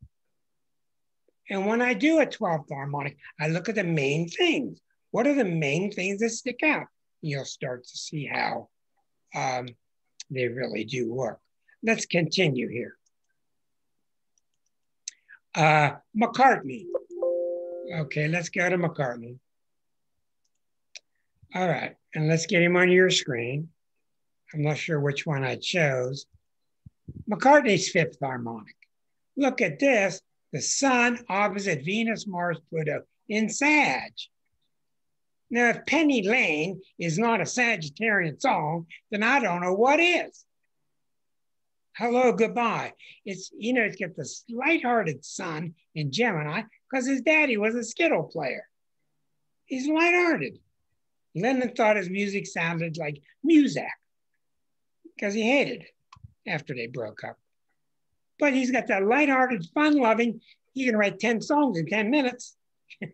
And when I do a 12th harmonic, I look at the main things. What are the main things that stick out? You'll start to see how they really do work. Let's continue here. McCartney. Okay, let's go to McCartney. All right, and let's get him on your screen. I'm not sure which one I chose. McCartney's 5th harmonic. Look at this. The sun opposite Venus, Mars, Pluto in Sag. Now, if Penny Lane is not a Sagittarian song, then I don't know what is. Hello, goodbye. It's got this lighthearted sun in Gemini because his daddy was a Skittle player. He's lighthearted. Lennon thought his music sounded like Muzak because he hated it after they broke up. But he's got that lighthearted, fun-loving, he can write 10 songs in 10 minutes. And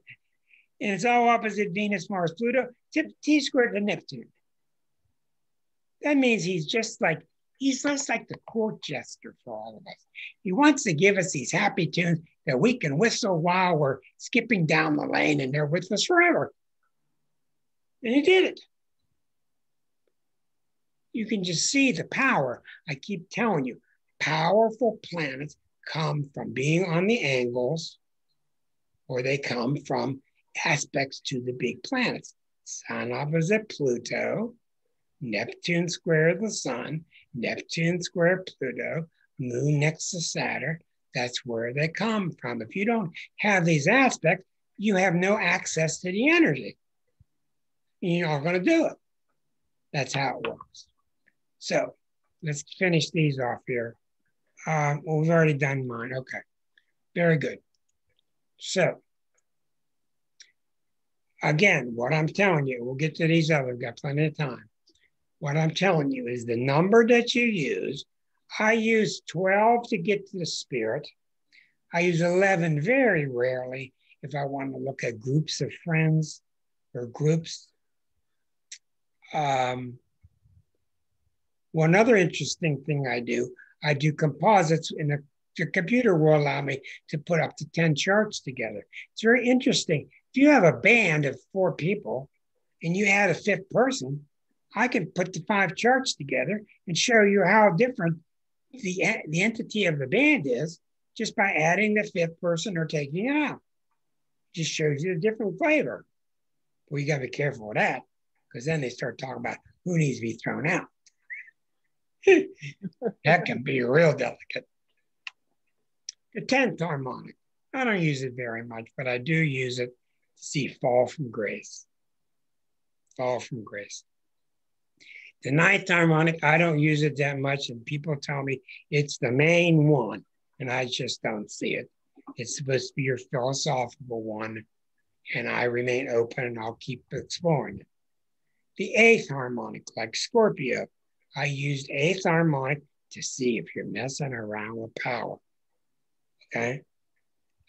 it's all opposite Venus, Mars, Pluto, T squared to Neptune. That means he's just like He's just like the court jester for all of us. He wants to give us these happy tunes that we can whistle while we're skipping down the lane and they're with us forever. And he did it. You can just see the power. I keep telling you, powerful planets come from being on the angles, or they come from aspects to the big planets. Sun opposite Pluto, Neptune square the sun, Neptune square Pluto, moon next to Saturn. That's where they come from. If you don't have these aspects, you have no access to the energy. You're not going to do it. That's how it works. So let's finish these off here. Well, we've already done mine. Okay, very good. So again, what I'm telling you, we'll get to these other, we've got plenty of time. What I'm telling you is the number that you use. I use 12 to get to the spirit. I use 11 very rarely if I want to look at groups of friends or groups. One other interesting thing I do composites, and the computer will allow me to put up to 10 charts together. It's very interesting. If you have a band of 4 people and you add a 5th person, I can put the 5 charts together and show you how different the entity of the band is just by adding the 5th person or taking it out. Just shows you a different flavor. Well, you got to be careful with that, because then they start talking about who needs to be thrown out. That can be real delicate. The 10th harmonic. I don't use it very much, but I do use it to see fall from grace. Fall from grace. The 9th harmonic, I don't use it that much, and people tell me it's the main one, and I just don't see it. It's supposed to be your philosophical one, and I remain open and I'll keep exploring it. The 8th harmonic, like Scorpio, I used 8th harmonic to see if you're messing around with power. Okay?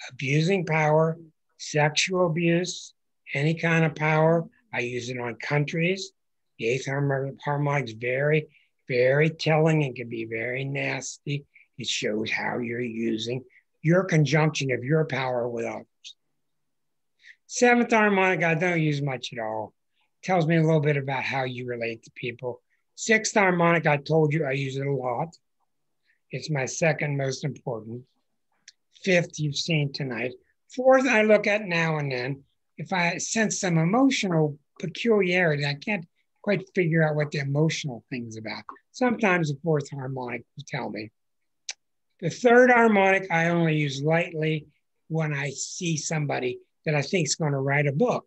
Abusing power, sexual abuse, any kind of power. I use it on countries. The 8th harmonic is very, very telling and can be very nasty. It shows how you're using your conjunction of your power with others. 7th harmonic, I don't use much at all. It tells me a little bit about how you relate to people. 6th harmonic, I told you I use it a lot. It's my 2nd most important. 5th, you've seen tonight. 4th, I look at now and then. If I sense some emotional peculiarity, I can't quite figure out what the emotional thing's about. Sometimes the 4th harmonic will tell me. The 3rd harmonic, I only use lightly when I see somebody that I think is going to write a book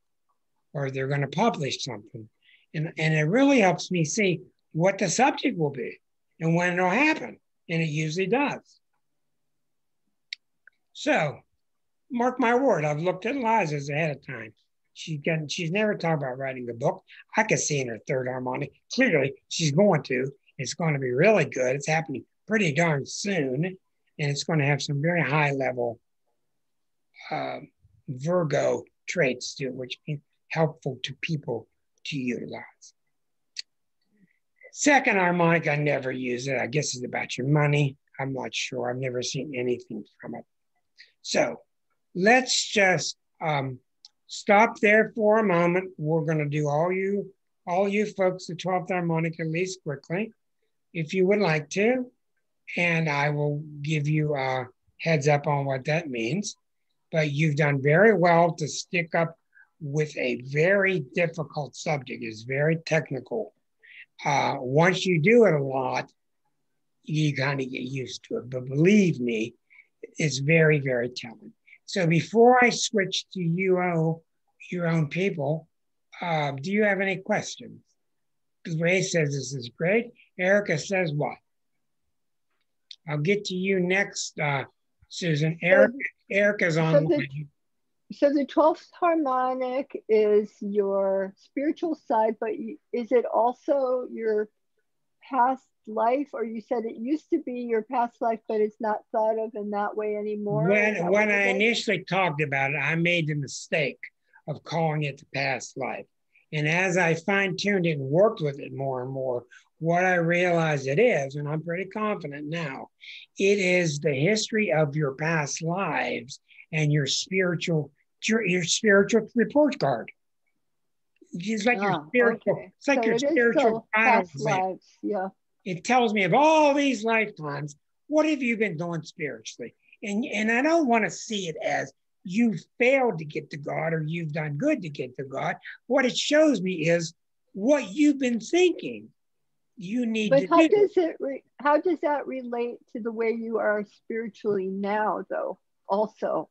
or they're going to publish something. And it really helps me see what the subject will be and when it'll happen. And it usually does. So, mark my word, I've looked at Liza's ahead of time. She's never talked about writing a book. I can see in her 3rd harmonic, clearly she's going to. It's going to be really good. It's happening pretty darn soon. And it's going to have some very high level Virgo traits to it, which means helpful to people to utilize. 2nd harmonic, I never use it. I guess it's about your money. I'm not sure. I've never seen anything from it. So let's just stop there for a moment. We're going to do all you folks, the 12th harmonic at least quickly, if you would like to. And I will give you a heads up on what that means. But you've done very well to stick up with a very difficult subject. It's very technical. Once you do it a lot, you kind of get used to it. But believe me, it's very, very telling. So before I switch to your own people, do you have any questions? Ray says this is great. Erica says what? I'll get to you next, Susan. Erica's online. So the 12th harmonic is your spiritual side, but is it also your past life? Or you said it used to be your past life, but it's not thought of in that way anymore? When I initially talked about it, I made the mistake of calling it the past life. And as I fine-tuned it and worked with it more and more what I realize it is, and I'm pretty confident now, it is the history of your past lives and your spiritual report card. It's like your spiritual, okay. it's like So your it is spiritual still battle past plan. lives. Yeah. It tells me of all these lifetimes, what have you been doing spiritually? And I don't want to see it as you failed to get to God or you've done good to get to God. What it shows me is what you've been thinking you need But to how do. how does that relate to the way you are spiritually now, though? Also,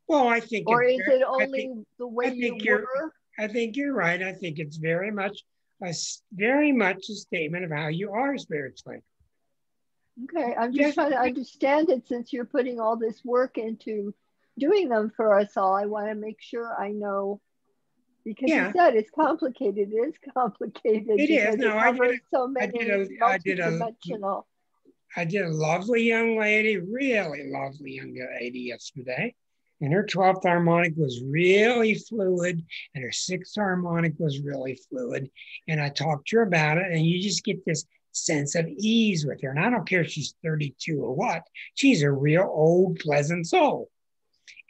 Well, I think or it's is it only the way I think you were? I think you're right. I think it's very much a statement of how you are spiritually. Okay, I'm just Yes. trying to understand it since you're putting all this work into doing them for us all. I want to make sure I know, because you Yeah, said it's complicated. It is complicated it is. because No, it covers so many multi-dimensional. I did a lovely young lady, really lovely young lady yesterday. And her 12th harmonic was really fluid, and her 6th harmonic was really fluid. And I talked to her about it, and you just get this sense of ease with her. And I don't care if she's 32 or what, she's a real old, pleasant soul.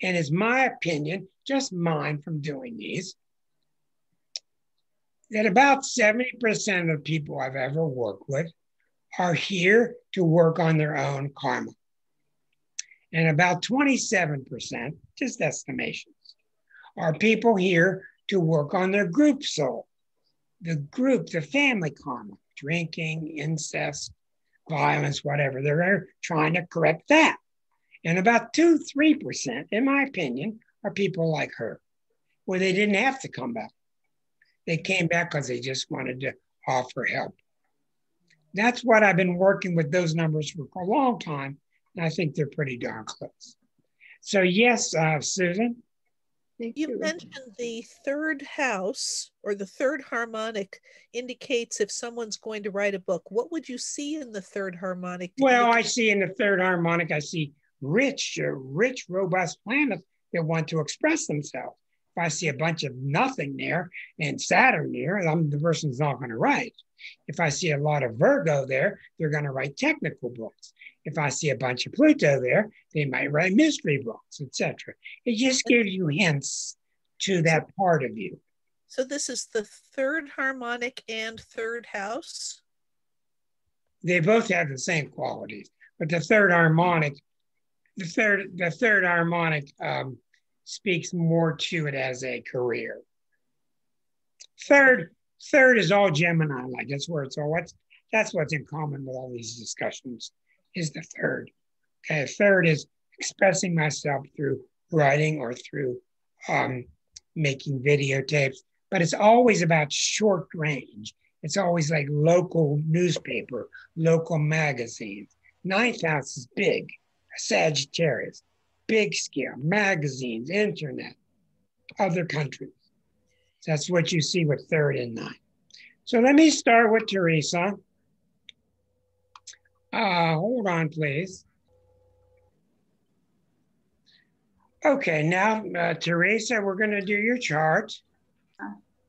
And it's my opinion, just mine from doing these, that about 70% of people I've ever worked with are here to work on their own karma. And about 27%, just estimations, are people here to work on their group soul, the family karma, drinking, incest, violence, whatever. They're trying to correct that. And about 2-3%, in my opinion, are people like her, where they didn't have to come back. They came back because they just wanted to offer help. That's what I've been working with those numbers for a long time. And I think they're pretty darn close. So yes, Susan? You mentioned the third house or the third harmonic indicates if someone's going to write a book. What would you see in the third harmonic? Well, I see in the third harmonic, I see rich, robust planets that want to express themselves. If I see a bunch of nothing there and Saturn there, the person's not going to write. If I see a lot of Virgo there, they're going to write technical books. If I see a bunch of Pluto there, they might write mystery books, etc. It just gives you hints to that part of you. So this is the third harmonic and third house? They both have the same qualities, but the third harmonic speaks more to it as a career. Third is all Gemini, like that's where it's all. That's what's in common with all these discussions. Is the third. Okay, third is expressing myself through writing or through making videotapes, but it's always about short range. It's always like local newspaper, local magazines. Ninth house is big, Sagittarius, big scale, magazines, internet, other countries. That's what you see with third and ninth. So let me start with Teresa. Hold on, please. Okay, now, Teresa, we're going to do your chart.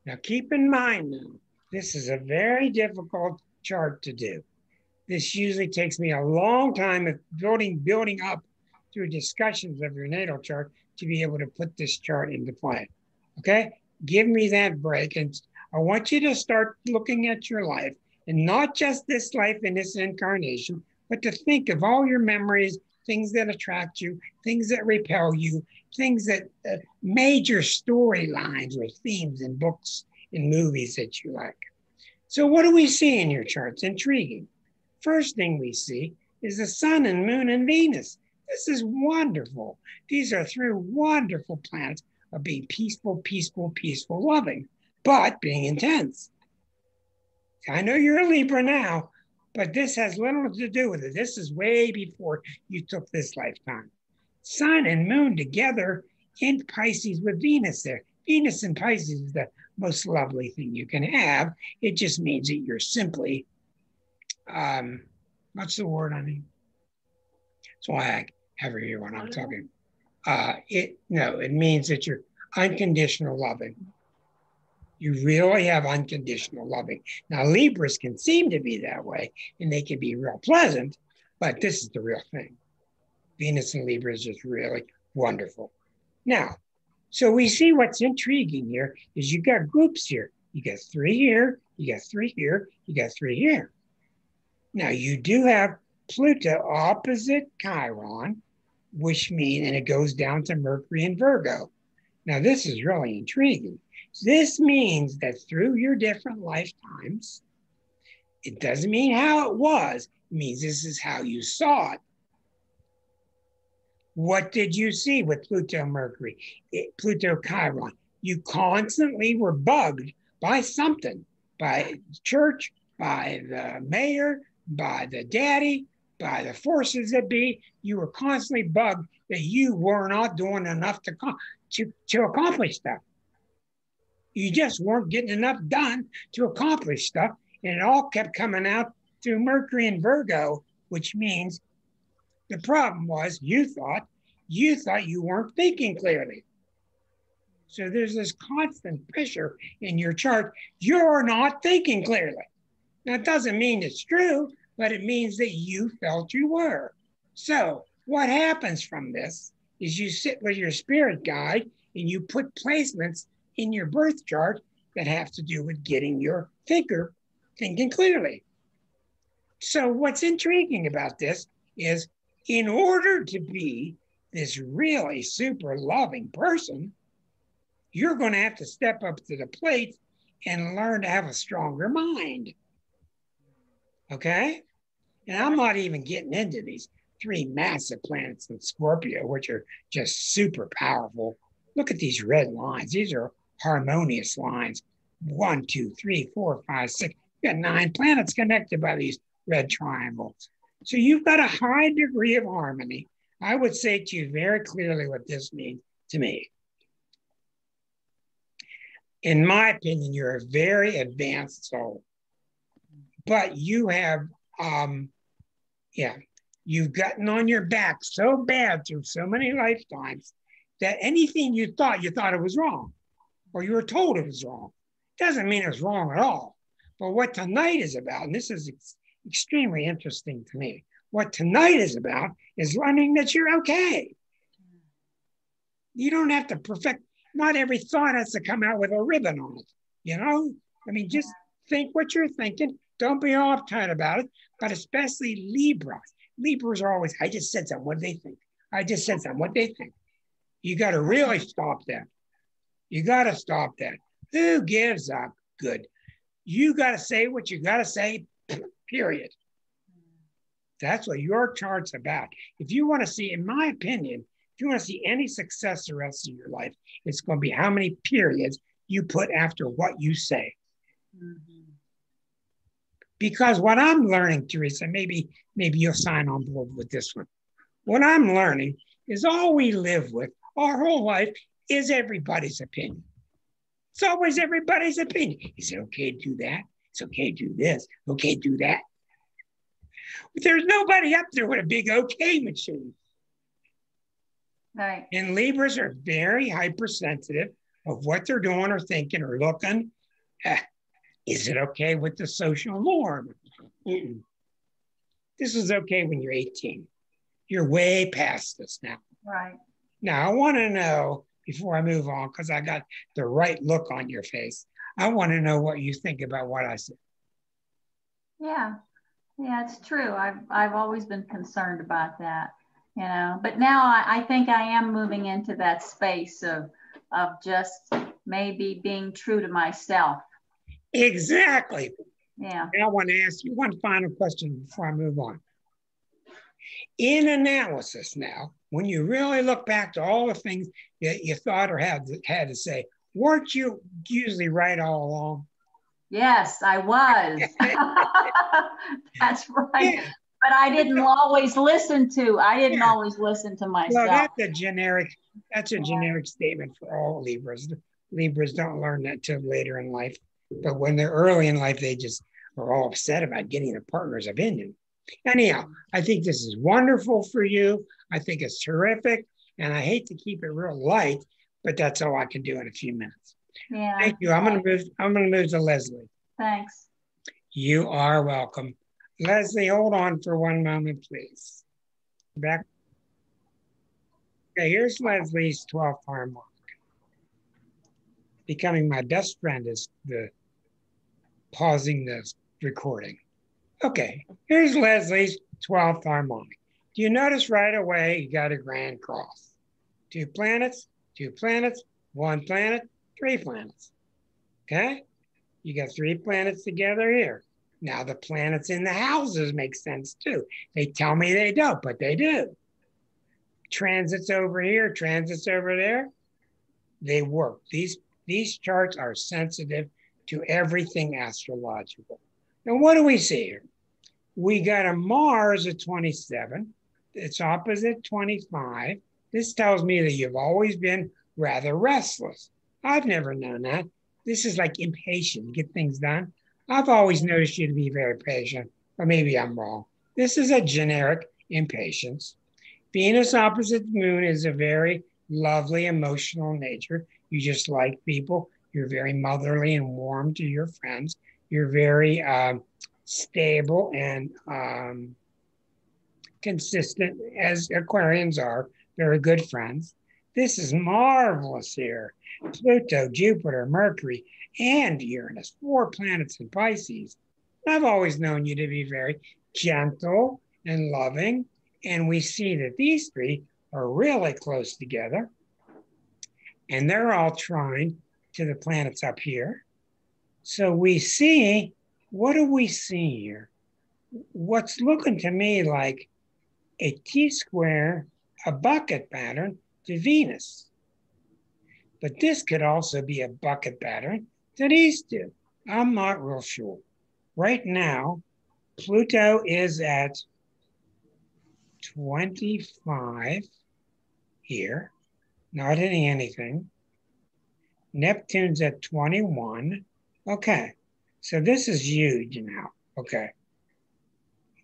Now, keep in mind now, this is a very difficult chart to do. This usually takes me a long time of building up through discussions of your natal chart to be able to put this chart into play. Okay, give me that break. And I want you to start looking at your life, and not just this life in this incarnation, but to think of all your memories, things that attract you, things that repel you, things that major storylines or themes in books and movies that you like. So what do we see in your charts? Intriguing. First thing we see is the sun and moon and Venus. This is wonderful. These are 3 wonderful planets of being peaceful, loving, but being intense. I know you're a Libra now, but this has little to do with it. This is way before you took this lifetime. Sun and moon together in Pisces with Venus there. Venus in Pisces is the most lovely thing you can have. It just means that you're simply, what's the word I mean? That's why I have her here when I'm talking. It means that you're unconditional loving. You really have unconditional loving. Now, Libras can seem to be that way, and they can be real pleasant, but this is the real thing. Venus in Libra is just really wonderful. Now, so we see what's intriguing here is you got groups here. You got 3 here, you got 3 here, you got 3 here. Now, you do have Pluto opposite Chiron, which means, and it goes down to Mercury and Virgo. Now, this is really intriguing. This means that through your different lifetimes, it doesn't mean how it was, it means this is how you saw it. What did you see with Pluto Mercury, Pluto Chiron? You constantly were bugged by something, by church, by the mayor, by the daddy, by the forces that be. You were constantly bugged that you were not doing enough to accomplish stuff. You just weren't getting enough done to accomplish stuff. And it all kept coming out through Mercury and Virgo, which means the problem was you thought you weren't thinking clearly. So there's this constant pressure in your chart. You're not thinking clearly. Now, it doesn't mean it's true, but it means that you felt you were. So what happens from this is you sit with your spirit guide and you put placements in your birth chart that have to do with getting your thinking clearly. So what's intriguing about this is in order to be this really super loving person, you're going to have to step up to the plate and learn to have a stronger mind. Okay? And I'm not even getting into these 3 massive planets in Scorpio, which are just super powerful. Look at these red lines. These are harmonious lines. 1, 2, 3, 4, 5, 6. You got 9 planets connected by these red triangles. So you've got a high degree of harmony. I would say to you very clearly what this means to me. In my opinion, you're a very advanced soul, but you have, you've gotten on your back so bad through so many lifetimes that anything you thought it was wrong, or you were told it was wrong. Doesn't mean it's wrong at all. But what tonight is about, and this is extremely interesting to me, what tonight is about is learning that you're okay. You don't have to perfect, not every thought has to come out with a ribbon on it, you know? I mean, just think what you're thinking. Don't be all uptight about it, but especially Libras. Libras are always, I just said something, what do they think? I just said something, what do they think? You got to really stop that. You got to stop that. Who gives up? Good. You got to say what you got to say, period. That's what your chart's about. If you want to see, in my opinion, if you want to see any success the rest of your life, it's going to be how many periods you put after what you say. Mm-hmm. Because what I'm learning, Teresa, maybe you'll sign on board with this one. What I'm learning is all we live with our whole life is everybody's opinion. It's always everybody's opinion. Is it okay to do that? It's okay to do this. Okay, do that. But there's nobody up there with a big okay machine. Right. And Libras are very hypersensitive of what they're doing or thinking or looking. Is it okay with the social norm? This is okay when you're 18. You're way past this now. Right. Now, I want to know, before I move on, because I got the right look on your face, I want to know what you think about what I said. Yeah, it's true. I've always been concerned about that, you know. But now I think I am moving into that space of just maybe being true to myself. Exactly. Yeah. Now I want to ask you one final question before I move on. In analysis now, when you really look back to all the things that you thought or had to say, weren't you usually right all along? Yes, I was. That's right. Yeah. But I didn't always listen to myself. Well, that's a generic statement for all Libras. Libras don't learn that till later in life. But when they're early in life, they just are all upset about getting a partner's opinion. Anyhow, I think this is wonderful for you. I think it's terrific. And I hate to keep it real light, but that's all I can do in a few minutes. Yeah. Thank you. I'm gonna move to Leslie. Thanks. You are welcome. Leslie, hold on for one moment, please. Back. Okay, here's Leslie's 12th harmonic. Becoming my best friend is the pausing this recording. Okay, here's Leslie's 12th harmonic. Do you notice right away you got a grand cross? 2 planets, 2 planets, 1 planet, 3 planets. Okay? You got 3 planets together here. Now the planets in the houses make sense too. They tell me they don't, but they do. Transits over here, transits over there, they work. These charts are sensitive to everything astrological. Now, what do we see here? We got a Mars at 27. It's opposite 25. This tells me that you've always been rather restless. I've never known that. This is like impatient to get things done. I've always noticed you to be very patient, or maybe I'm wrong. This is a generic impatience. Venus opposite the moon is a very lovely emotional nature. You just like people. You're very motherly and warm to your friends. You're very stable and consistent, as Aquarians are, very good friends. This is marvelous here. Pluto, Jupiter, Mercury, and Uranus, 4 planets in Pisces. I've always known you to be very gentle and loving. And we see that these 3 are really close together. And they're all trine to the planets up here. So we see, what do we see here? What's looking to me like a T-square, a bucket pattern to Venus. But this could also be a bucket pattern to these 2. I'm not real sure. Right now, Pluto is at 25 here, not hitting anything. Neptune's at 21. Okay, so this is huge now. Okay,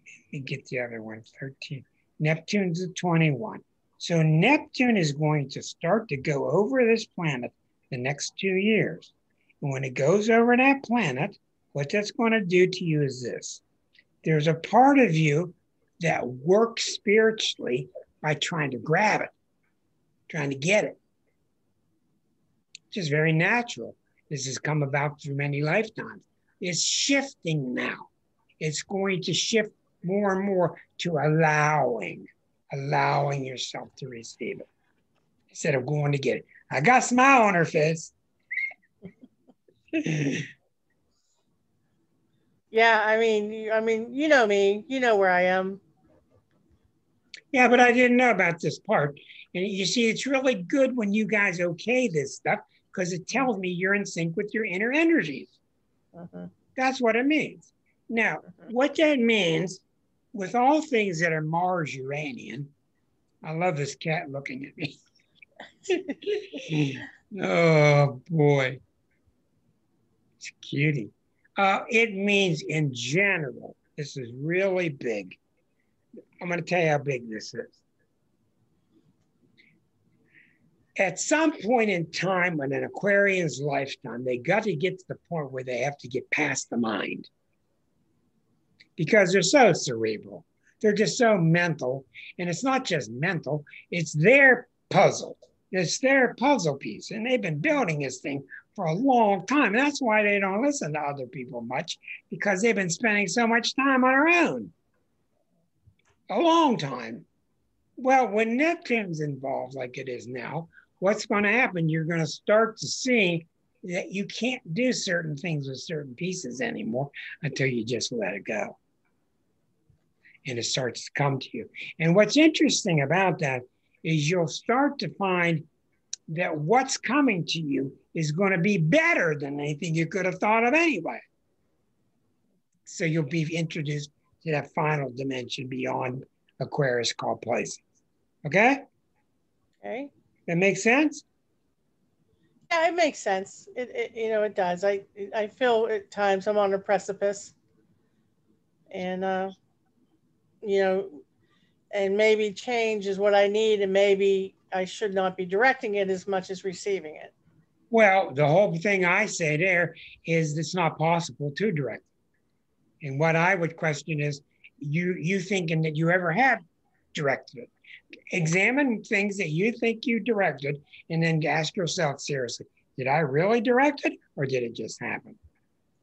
let me get the other one, 13. Neptune's at 21. So Neptune is going to start to go over this planet the next 2 years. And when it goes over that planet, what that's going to do to you is this. There's a part of you that works spiritually by trying to grab it, trying to get it. Which is very natural. This has come about through many lifetimes. It's shifting now. It's going to shift more and more to allowing yourself to receive it instead of going to get it. I got a smile on her face. Yeah, I mean, you know me, you know where I am. Yeah, but I didn't know about this part. And you see, it's really good when you guys okay this stuff because it tells me you're in sync with your inner energies. That's what it means. Now, what that means with all things that are Mars Uranian, I love this cat looking at me. Oh boy, it's a cutie. It means in general, this is really big. I'm going to tell you how big this is. At some point in time in an Aquarian's lifetime, they got to get to the point where they have to get past the mind because they're so cerebral. They're just so mental. And it's not just mental, it's their puzzle. It's their puzzle piece. And they've been building this thing for a long time. And that's why they don't listen to other people much because they've been spending so much time on their own. A long time. Well, when Neptune's involved like it is now, what's going to happen? You're going to start to see that you can't do certain things with certain pieces anymore until you just let it go. And it starts to come to you. And what's interesting about that is you'll start to find that what's coming to you is going to be better than anything you could have thought of anyway. So you'll be introduced to that final dimension beyond Aquarius called Pisces. Okay? Okay. That makes sense? Yeah, it makes sense. It does. I feel at times I'm on a precipice. And and maybe change is what I need, and maybe I should not be directing it as much as receiving it. Well, the whole thing I say there is it's not possible to direct. And what I would question is you thinking that you ever have directed it. Examine things that you think you directed and then ask yourself seriously, did I really direct it or did it just happen?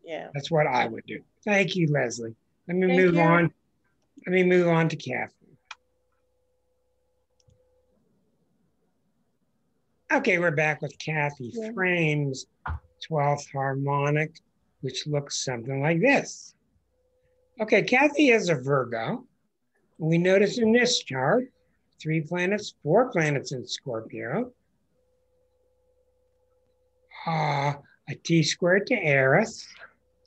Yeah. That's what I would do. Thank you, Leslie. Let me Thank move you. on. Let me move on to Kathy. Okay, we're back with Kathy Frame's 12th harmonic, which looks something like this. Okay, Kathy is a Virgo. We notice in this chart, 4 planets in Scorpio. A T-squared to Eris.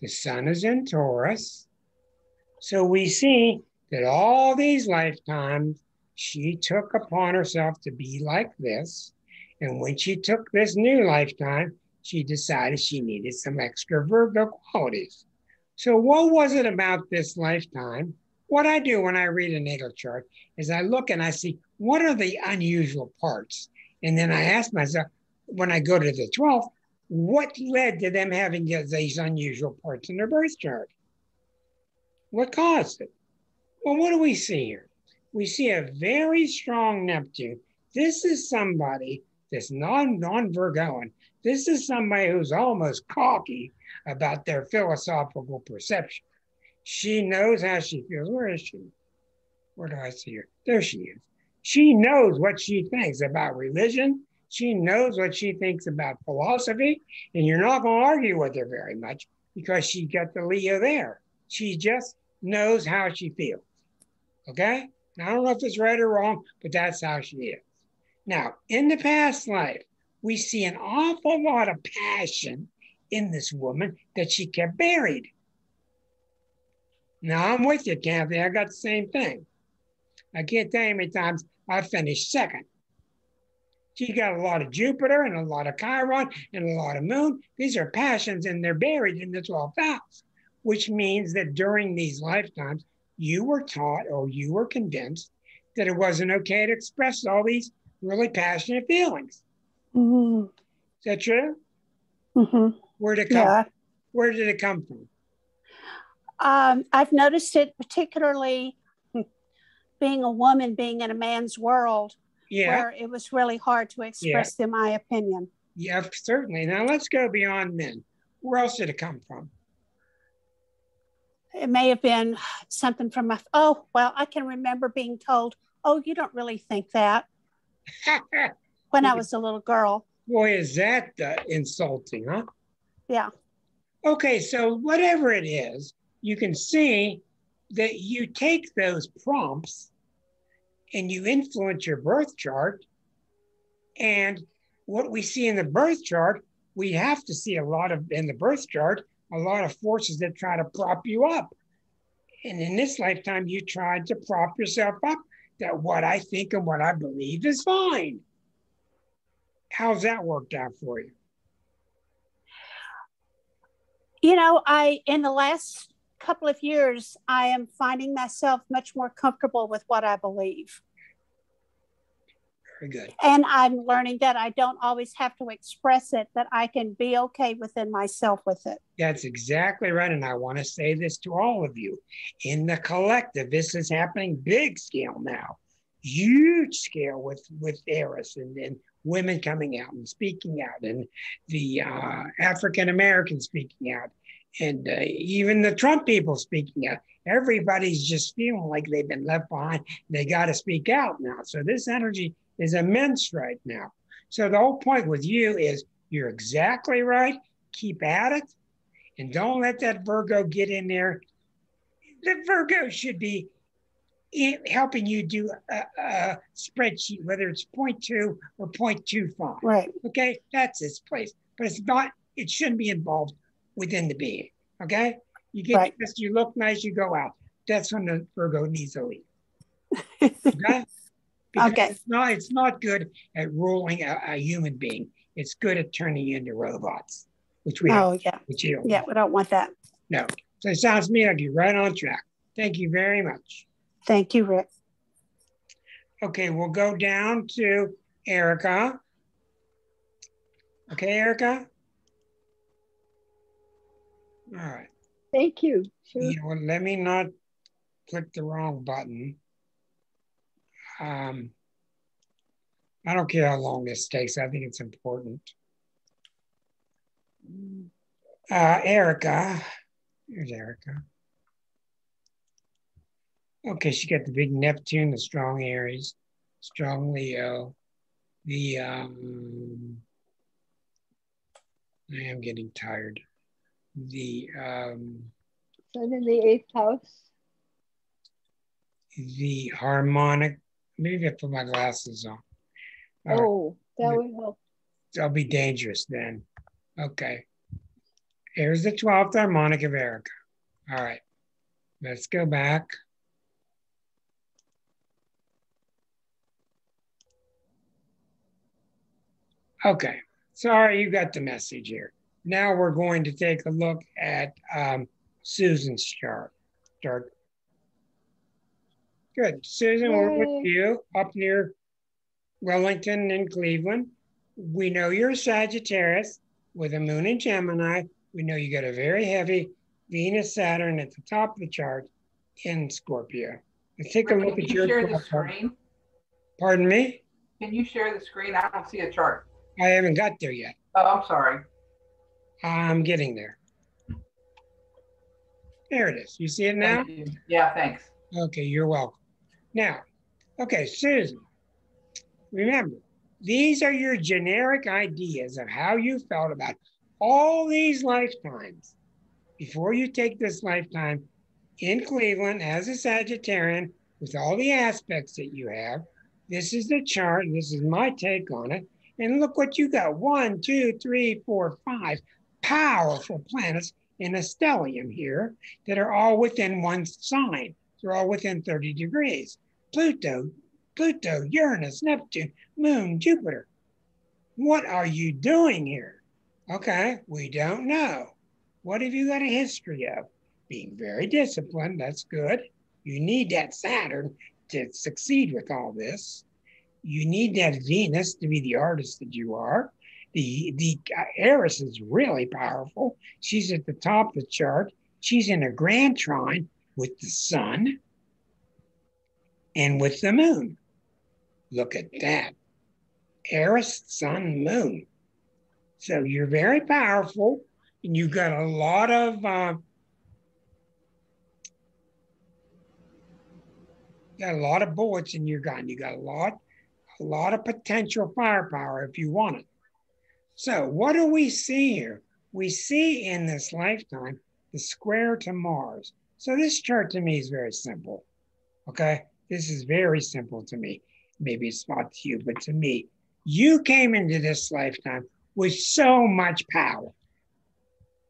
The sun is in Taurus. So we see that all these lifetimes, she took upon herself to be like this. And when she took this new lifetime, she decided she needed some extra Virgo qualities. So what was it about this lifetime? What I do when I read a natal chart is I look and I see what are the unusual parts. And then I ask myself, when I go to the 12th, what led to them having these unusual parts in their birth chart? What caused it? Well, what do we see here? We see a very strong Neptune. This is somebody that's non-Virgoan. This is somebody who's almost cocky about their philosophical perception. She knows how she feels. Where is she? Where do I see her? There she is. She knows what she thinks about religion. She knows what she thinks about philosophy. And you're not going to argue with her very much because she got the Leo there. She just knows how she feels. Okay? Now, I don't know if it's right or wrong, but that's how she is. Now, in the past life, we see an awful lot of passion in this woman that she kept buried. Now, I'm with you, Kathy. I got the same thing. I can't tell you how many times I finished second. She got a lot of Jupiter and a lot of Chiron and a lot of Moon. These are passions and they're buried in the 12th house, which means that during these lifetimes, you were taught or you were convinced that it wasn't okay to express all these really passionate feelings. Mm-hmm. Is that true? Mm-hmm. Where did it come? Yeah. Where did it come from? I've noticed it particularly being a woman, being in a man's world, where it was really hard to express my opinion. Yeah, certainly. Now let's go beyond men. Where else did it come from? It may have been something from I can remember being told, oh, you don't really think that when I was a little girl. Boy, is that insulting, huh? Yeah. Okay, so whatever it is, you can see that you take those prompts and you influence your birth chart. And what we see in the birth chart, we have to see in the birth chart, a lot of forces that try to prop you up. And in this lifetime, you tried to prop yourself up that what I think and what I believe is fine. How's that worked out for you? You know, in the last couple of years, I am finding myself much more comfortable with what I believe. Very good. And I'm learning that I don't always have to express it, that I can be okay within myself with it. That's exactly right. And I want to say this to all of you. In the collective, this is happening big scale now. Huge scale with Eris and women coming out and speaking out, and the African Americans speaking out, and even the Trump people speaking out. Everybody's just feeling like they've been left behind. They got to speak out now. So this energy is immense right now. So the whole point with you is you're exactly right. Keep at it. And don't let that Virgo get in there. The Virgo should be helping you do a spreadsheet, whether it's 0.2 or 0.25. Right. Okay, that's its place. But it's not, it shouldn't be involved within the being. Okay? You get this, you look nice, you go out. That's when the Virgo needs to leave. Okay? Because it's not good at ruling a human being. It's good at turning you into robots, which we don't. Which you don't. Yeah, we don't want that. No. So it sounds to me like you're right on track. Thank you very much. Thank you, Rick. Okay, we'll go down to Erica. Okay, Erica? All right. Thank you. Sure. You know, let me not click the wrong button. I don't care how long this takes. I think it's important. Erica. Here's Erica. Okay, she got the big Neptune, the strong Aries, strong Leo, the I am getting tired. The Sun in the 8th house. The harmonic, maybe I put my glasses on. Oh, that would help. That'll be dangerous then. Okay. Here's the 12th harmonic of Erica. All right. Let's go back. Okay. Sorry, you got the message here. Now we're going to take a look at Susan's chart. Good. Susan, we're with you up near Wellington and Cleveland. We know you're a Sagittarius with a moon in Gemini. We know you got a very heavy Venus, Saturn at the top of the chart in Scorpio. Let's take a look at your share the screen. Pardon me? Can you share the screen? I don't see a chart. I haven't got there yet. Oh, I'm sorry. I'm getting there. There it is. You see it now? Thank you. Yeah, thanks. Okay, you're welcome. Now, okay, Susan, remember, these are your generic ideas of how you felt about all these lifetimes. Before you take this lifetime in Cleveland as a Sagittarian with all the aspects that you have, this is the chart, and this is my take on it. And look what you got, 1, 2, 3, 4, 5 powerful planets in a stellium here that are all within one sign. They're all within 30 degrees. Pluto, Uranus, Neptune, Moon, Jupiter. What are you doing here? Okay, we don't know. What have you got a history of? Being very disciplined, that's good. You need that Saturn to succeed with all this. You need that Venus to be the artist that you are. The Eris is really powerful. She's at the top of the chart. She's in a grand trine with the sun and with the moon. Look at that. Eris, sun, moon. So you're very powerful, and you've got a lot of bullets in your gun. You got a lot of potential firepower if you want it. So what do we see here? We see in this lifetime the square to Mars. So this chart to me is very simple. Okay, this is very simple to me. Maybe it's not to you, but to me, you came into this lifetime with so much power.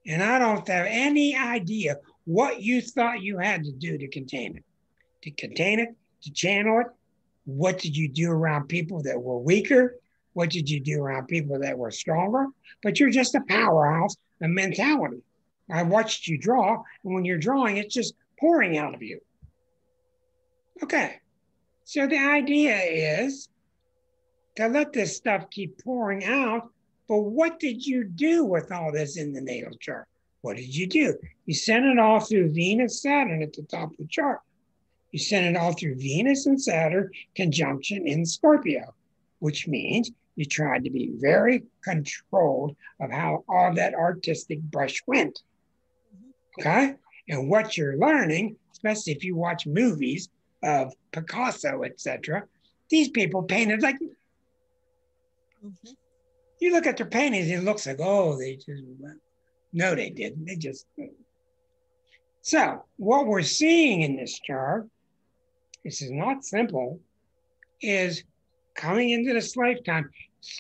And I don't have any idea what you thought you had to do to contain it. To contain it, to channel it. What did you do around people that were weaker? What did you do around people that were stronger? But you're just a powerhouse, a mentality. I watched you draw, and when you're drawing, it's just pouring out of you. Okay, so the idea is to let this stuff keep pouring out, but what did you do with all this in the natal chart? What did you do? You sent it all through Venus, Saturn at the top of the chart. You sent it all through Venus and Saturn conjunction in Scorpio, which means you tried to be very controlled of how all that artistic brush went. Okay? And what you're learning, especially if you watch movies of Picasso, etc., these people painted like, you look at their paintings, it looks like, oh, they just, no, they didn't. They just, so what we're seeing in this chart, this is not simple, is coming into this lifetime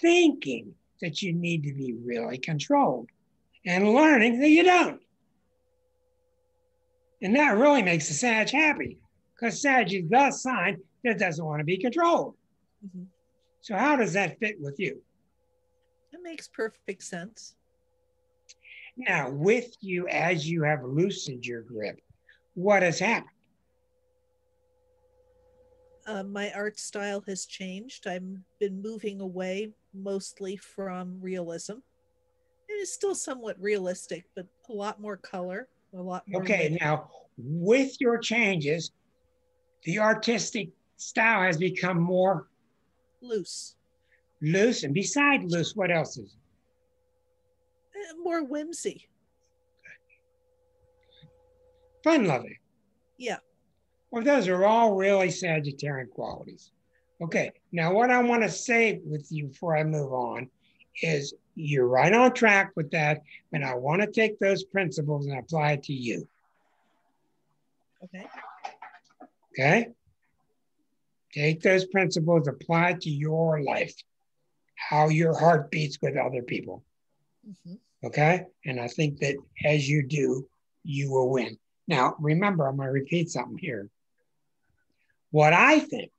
thinking that you need to be really controlled and learning that you don't. And that really makes the Sag happy because Sag is the sign that doesn't want to be controlled. So how does that fit with you? That makes perfect sense. Now, with you, as you have loosened your grip, what has happened? My art style has changed. I've been moving away mostly from realism. It is still somewhat realistic, but a lot more color, a lot more. Okay, now with your changes, the artistic style has become more loose. Loose, and beside loose, what else is it? More whimsy. Fun-loving. Yeah. Well, those are all really Sagittarian qualities. Okay, now what I want to say with you before I move on is you're right on track with that, and I want to take those principles and apply it to you. Okay. Okay? Take those principles, apply it to your life, how your heart beats with other people. Mm-hmm. Okay? And I think that as you do, you will win. Now, remember, I'm going to repeat something here. What I think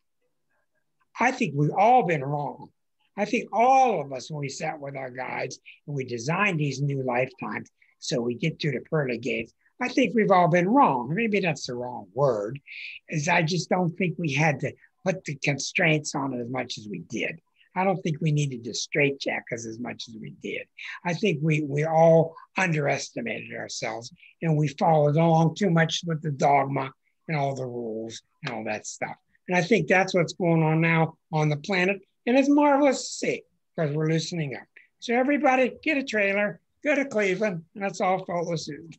we've all been wrong. I think all of us, when we sat with our guides and we designed these new lifetimes, so we get to the pearly gates, I think we've all been wrong. Maybe that's the wrong word, is I just don't think we had to put the constraints on it as much as we did. I don't think we needed to straitjack us as much as we did. I think we all underestimated ourselves and we followed along too much with the dogma and all the rules and all that stuff. And I think that's what's going on now on the planet. And it's marvelous to see because we're loosening up. So everybody get a trailer, go to Cleveland, and let's all follow suit.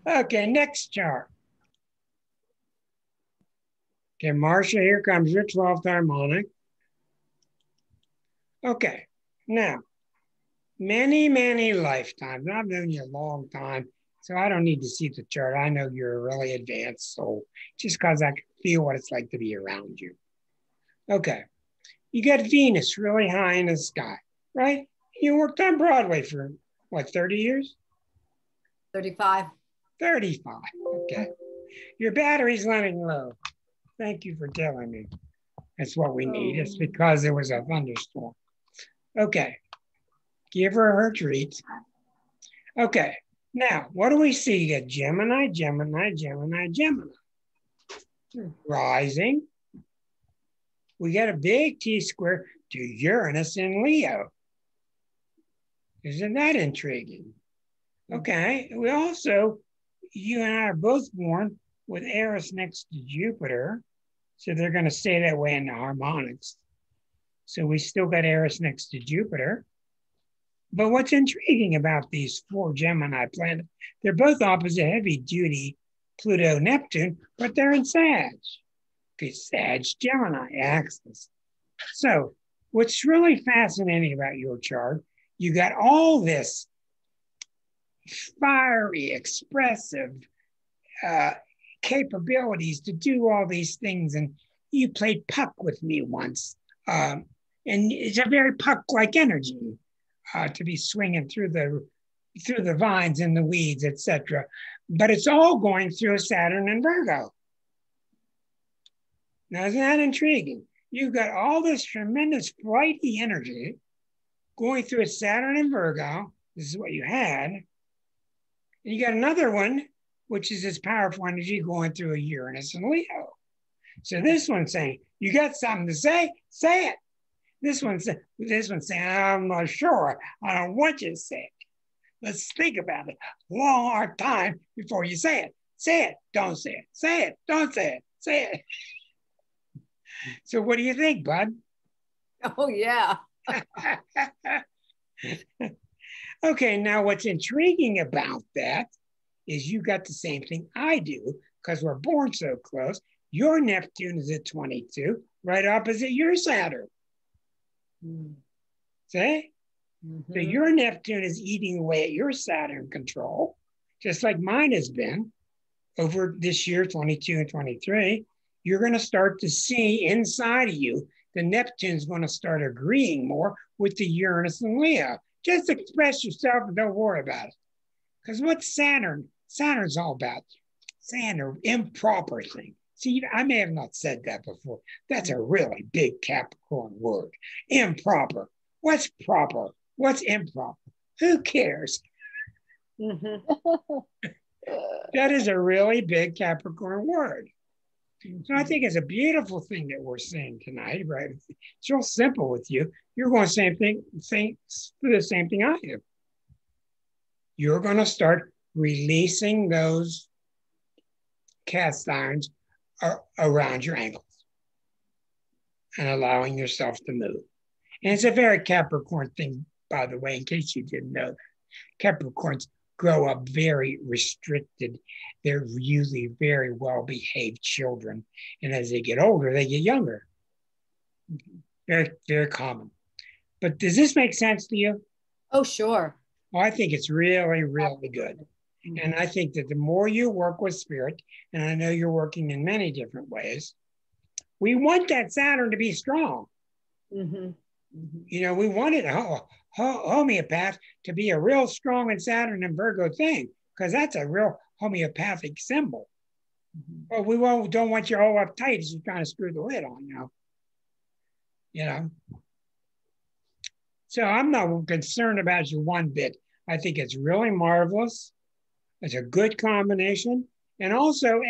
Okay, next chart. Okay, Marcia, here comes your 12th harmonic. Okay, now, many, many lifetimes. I've known you a long time, so I don't need to see the chart. I know you're a really advanced soul, just because I can feel what it's like to be around you. Okay, you got Venus really high in the sky, right? You worked on Broadway for, what, 30 years? 35. 35, okay. Your battery's running low. Thank you for telling me. That's what we need. It's because there was a thunderstorm. Okay, give her treats. Okay, now, what do we see? You got Gemini, Gemini, Gemini, Gemini. Rising. We got a big T-square to Uranus in Leo. Isn't that intriguing? Okay, we also, you and I are both born with Eris next to Jupiter. So they're going to stay that way in the harmonics. So we still got Eris next to Jupiter. But what's intriguing about these 4 Gemini planets, they're both opposite heavy duty Pluto, Neptune, but they're in Sag. Okay, Sag, Gemini axis. So what's really fascinating about your chart, you got all this fiery, expressive capabilities to do all these things. And you played puck with me once. And it's a very puck-like energy to be swinging through the vines and the weeds, etc. But it's all going through Saturn and Virgo. Now, isn't that intriguing? You've got all this tremendous flighty energy going through a Saturn and Virgo. This is what you had. And you got another one, which is this powerful energy going through a Uranus and Leo. So this one's saying, you got something to say? Say it. This one's saying, I'm not sure. I don't want you to say it. Let's think about it. Long, hard time before you say it. Say it. Don't say it. Say it. Don't say it. Say it. So what do you think, bud? Oh, yeah. Okay, now what's intriguing about that is you got the same thing I do because we're born so close. Your Neptune is at 22, right opposite your Saturn. See? So your Neptune is eating away at your Saturn control, just like mine has been over this year, 22 and 23. You're going to start to see inside of you, the Neptune's going to start agreeing more with the Uranus and Leo. Just express yourself and don't worry about it. Because what's Saturn? Saturn's all about saying an improper thing. See, I may have not said that before. That's a really big Capricorn word. Improper. What's proper? What's improper? Who cares? That is a really big Capricorn word. So I think it's a beautiful thing that we're saying tonight, right? It's real simple with you. You're going to do the same thing I do. You're going to start releasing those cast irons around your ankles and allowing yourself to move. And it's a very Capricorn thing, by the way, in case you didn't know that. Capricorns grow up very restricted. They're usually very well-behaved children. And as they get older, they get younger. Very, very common. But does this make sense to you? Oh, sure. Well, I think it's really, really good. And I think that the more you work with spirit, and I know you're working in many different ways, we want that Saturn to be strong. Mm-hmm. You know, we wanted a homeopath to be a real strong and Saturn and Virgo thing, because that's a real homeopathic symbol. But we don't want you all uptight as you're trying to screw the lid on, you know. So I'm not concerned about you one bit. I think it's really marvelous. It's a good combination. And also,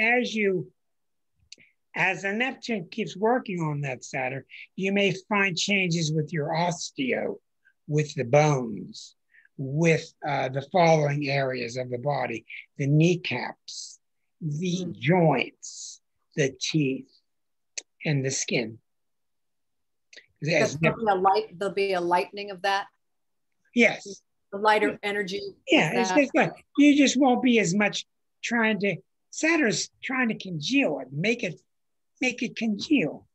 as the Neptune keeps working on that Saturn, you may find changes with your osteo, with the bones, with the following areas of the body: the kneecaps, the joints, the teeth, and the skin. There'll be a lightening of that? Yes. The lighter energy. Yeah, it's just like you just won't be as much Saturn's trying to congeal it, make it congeal.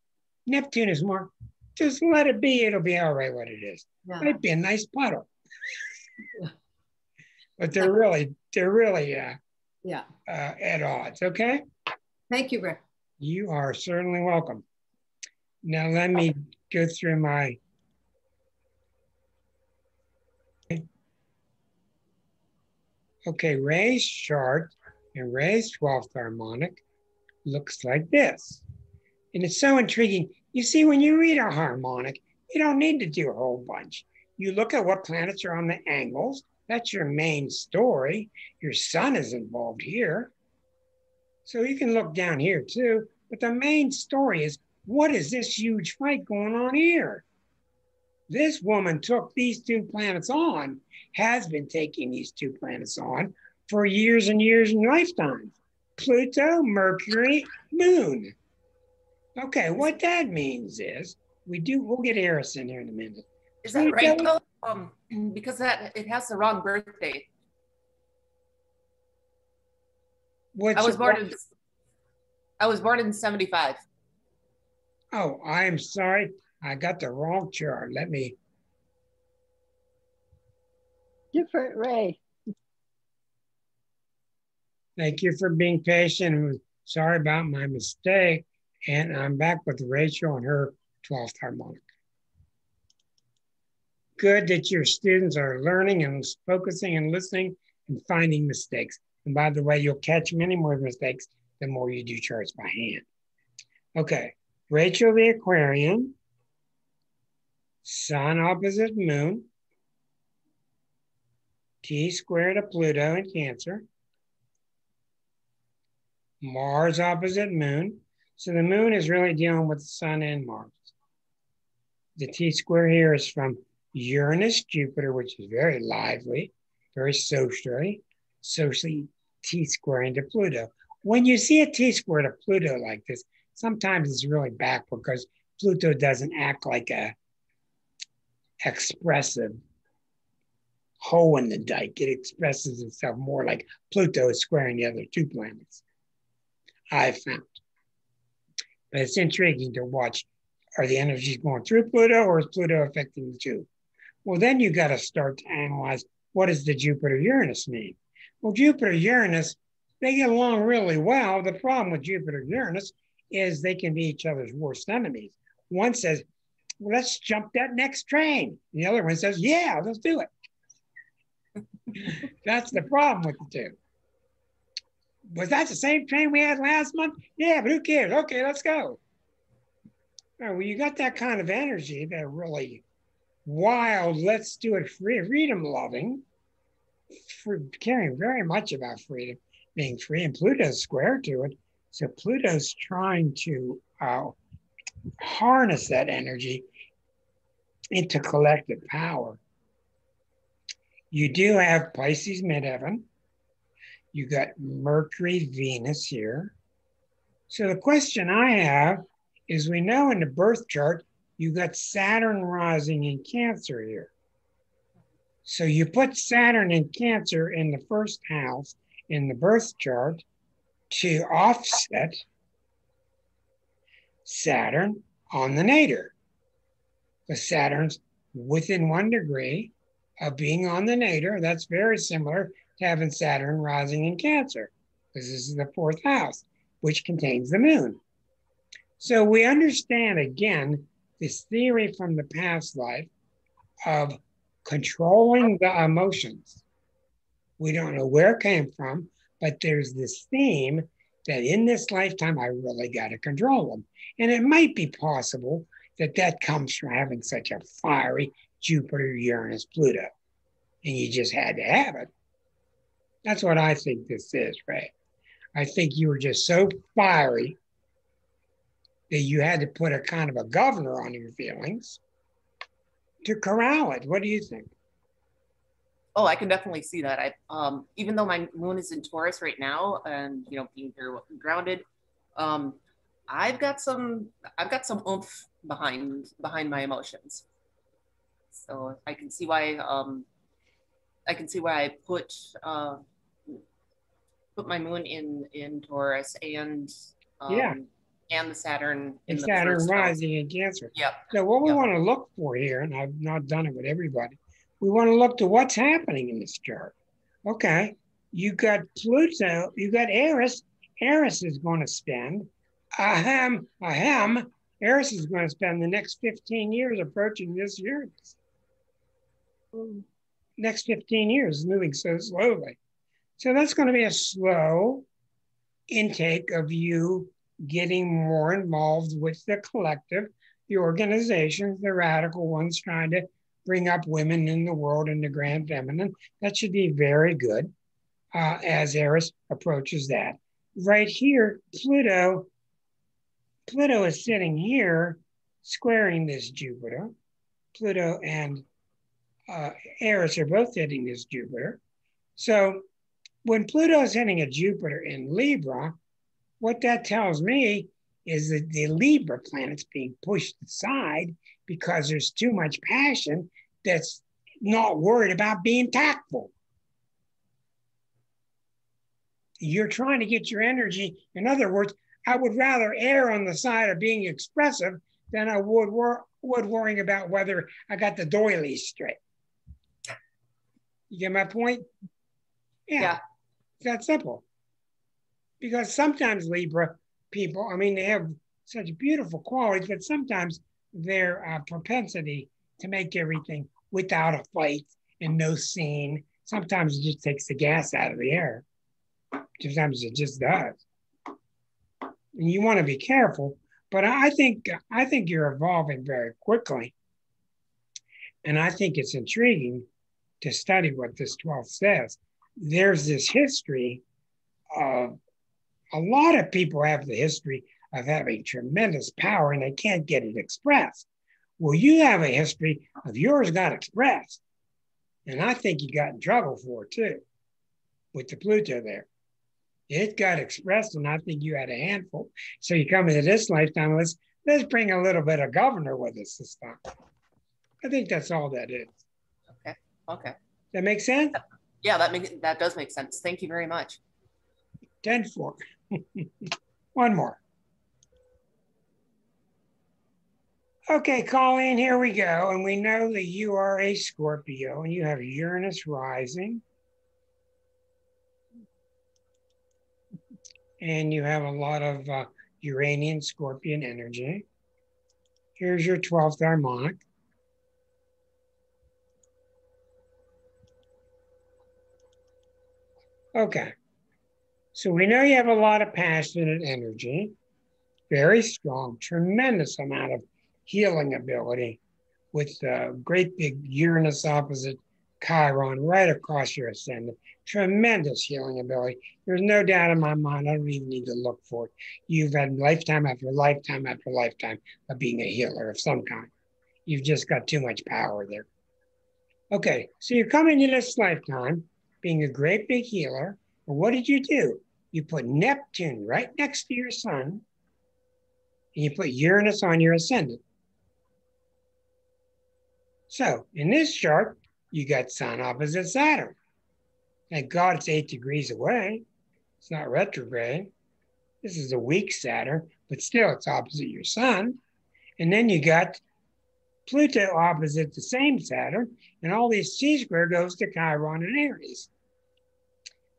Neptune is more, just let it be, it'll be all right what it is. Yeah. It'd be a nice puddle. Yeah. But they're really at odds, okay? Thank you, Rick. You are certainly welcome. Now let me go through my Ray's chart, and Ray's 12th harmonic looks like this. And it's so intriguing. You see, when you read a harmonic, you don't need to do a whole bunch. You look at what planets are on the angles. That's your main story. Your sun is involved here. So you can look down here too. But the main story is, what is this huge fight going on here? This woman took these two planets on, has been taking these two planets on for years and years and lifetimes. Pluto, Mercury, Moon. Okay, what that means is, we'll get Eris in here in a minute. Is that right though? Because it has the wrong birth date. I was born in 75. Oh, I'm sorry. I got the wrong chart. Different Ray. Thank you for being patient. Sorry about my mistake. And I'm back with Rachel and her 12th harmonic. Good that your students are learning and focusing and listening and finding mistakes. And by the way, you'll catch many more mistakes the more you do charts by hand. Okay, Rachel the Aquarian, Sun opposite Moon, T squared of Pluto in Cancer, Mars opposite Moon. So the Moon is really dealing with the Sun and Mars. The T square here is from Uranus, Jupiter, which is very lively, very socially T square into Pluto. When you see a T square to Pluto like this, sometimes it's really backward because Pluto doesn't act like a expressive hole in the dike. It expresses itself more like Pluto is squaring the other two planets, I've found. But it's intriguing to watch. Are the energies going through Pluto, or is Pluto affecting the two? Well, then you got to start to analyze, what does the Jupiter-Uranus mean? Well, Jupiter-Uranus, they get along really well. The problem with Jupiter-Uranus is they can be each other's worst enemies. One says, well, let's jump that next train. The other one says, yeah, let's do it. That's the problem with the two. Was that the same train we had last month? Yeah, but who cares? Okay, let's go. All right, well, you got that kind of energy, that really wild, let's do it, freedom loving, caring very much about freedom, being free, and Pluto's square to it. So Pluto's trying to harness that energy into collective power. You do have Pisces midheaven. You got Mercury, Venus here. So the question I have is, we know in the birth chart, you got Saturn rising in Cancer here. So you put Saturn in Cancer in the first house in the birth chart to offset Saturn on the nadir. The Saturn's within 1 degree of being on the nadir. That's very similar to having Saturn rising in Cancer, because this is the 4th house, which contains the moon. So we understand again this theory from the past life of controlling the emotions. We don't know where it came from, but there's this theme that in this lifetime, I really got to control them. And it might be possible that that comes from having such a fiery Jupiter, Uranus, Pluto, and you just had to have it. That's what I think this is, Ray. I think you were just so fiery that you had to put a kind of a governor on your feelings to corral it. What do you think? Oh, I can definitely see that. Even though my moon is in Taurus right now, and being very grounded, I've got some oomph behind my emotions. So I can see why I put my moon in Taurus and the Saturn in the Saturn first rising house. in Cancer. Yep. So what we want to look for here, and I've not done it with everybody, we want to look to what's happening in this chart. Okay, you got Pluto, you got Eris. Eris is going to spend Eris is going to spend the next 15 years approaching this Uranus. Next 15 years, moving so slowly. So that's going to be a slow intake of you getting more involved with the collective, the organizations, the radical ones trying to bring up women in the world and the grand feminine. That should be very good as Eris approaches that. Right here, Pluto is sitting here squaring this Jupiter. Pluto and Eris are both hitting this Jupiter. So when Pluto is hitting a Jupiter in Libra, what that tells me is that the Libra planet's being pushed aside because there's too much passion that's not worried about being tactful. You're trying to get your energy. In other words, I would rather err on the side of being expressive than I would worrying about whether I got the doilies straight. You get my point? Yeah. It's that simple. Because sometimes Libra people, they have such beautiful qualities, but sometimes their propensity to make everything without a fight and no scene, sometimes it just takes the gas out of the air. Sometimes it just does. And you want to be careful, but I think you're evolving very quickly. And I think it's intriguing to study what this 12th says. There's this history of a lot of people have the history of having tremendous power and they can't get it expressed. Well, you have a history of yours got expressed. And I think you got in trouble for it too, with the Pluto there. It got expressed, and I think you had a handful. So you come into this lifetime, let's bring a little bit of governor with us this time. I think that's all that is. Okay. That make sense? Yeah, that does make sense. Thank you very much. 10-4. One more. Okay, Colleen, here we go. And we know that you are a Scorpio and you have Uranus rising. And you have a lot of Uranian Scorpion energy. Here's your 12th harmonic. Okay. So we know you have a lot of passionate energy, very strong, tremendous amount of healing ability with great big Uranus opposite Chiron right across your ascendant. Tremendous healing ability. There's no doubt in my mind, I don't even need to look for it. You've had lifetime after lifetime after lifetime of being a healer of some kind. You've just got too much power there. Okay, so you come into this lifetime being a great big healer. And what did you do? You put Neptune right next to your sun, and you put Uranus on your ascendant. So in this chart, you got Sun opposite Saturn. Thank God it's 8 degrees away. It's not retrograde. This is a weak Saturn, but still it's opposite your Sun. And then you got Pluto opposite the same Saturn, and all this T-square goes to Chiron and Aries.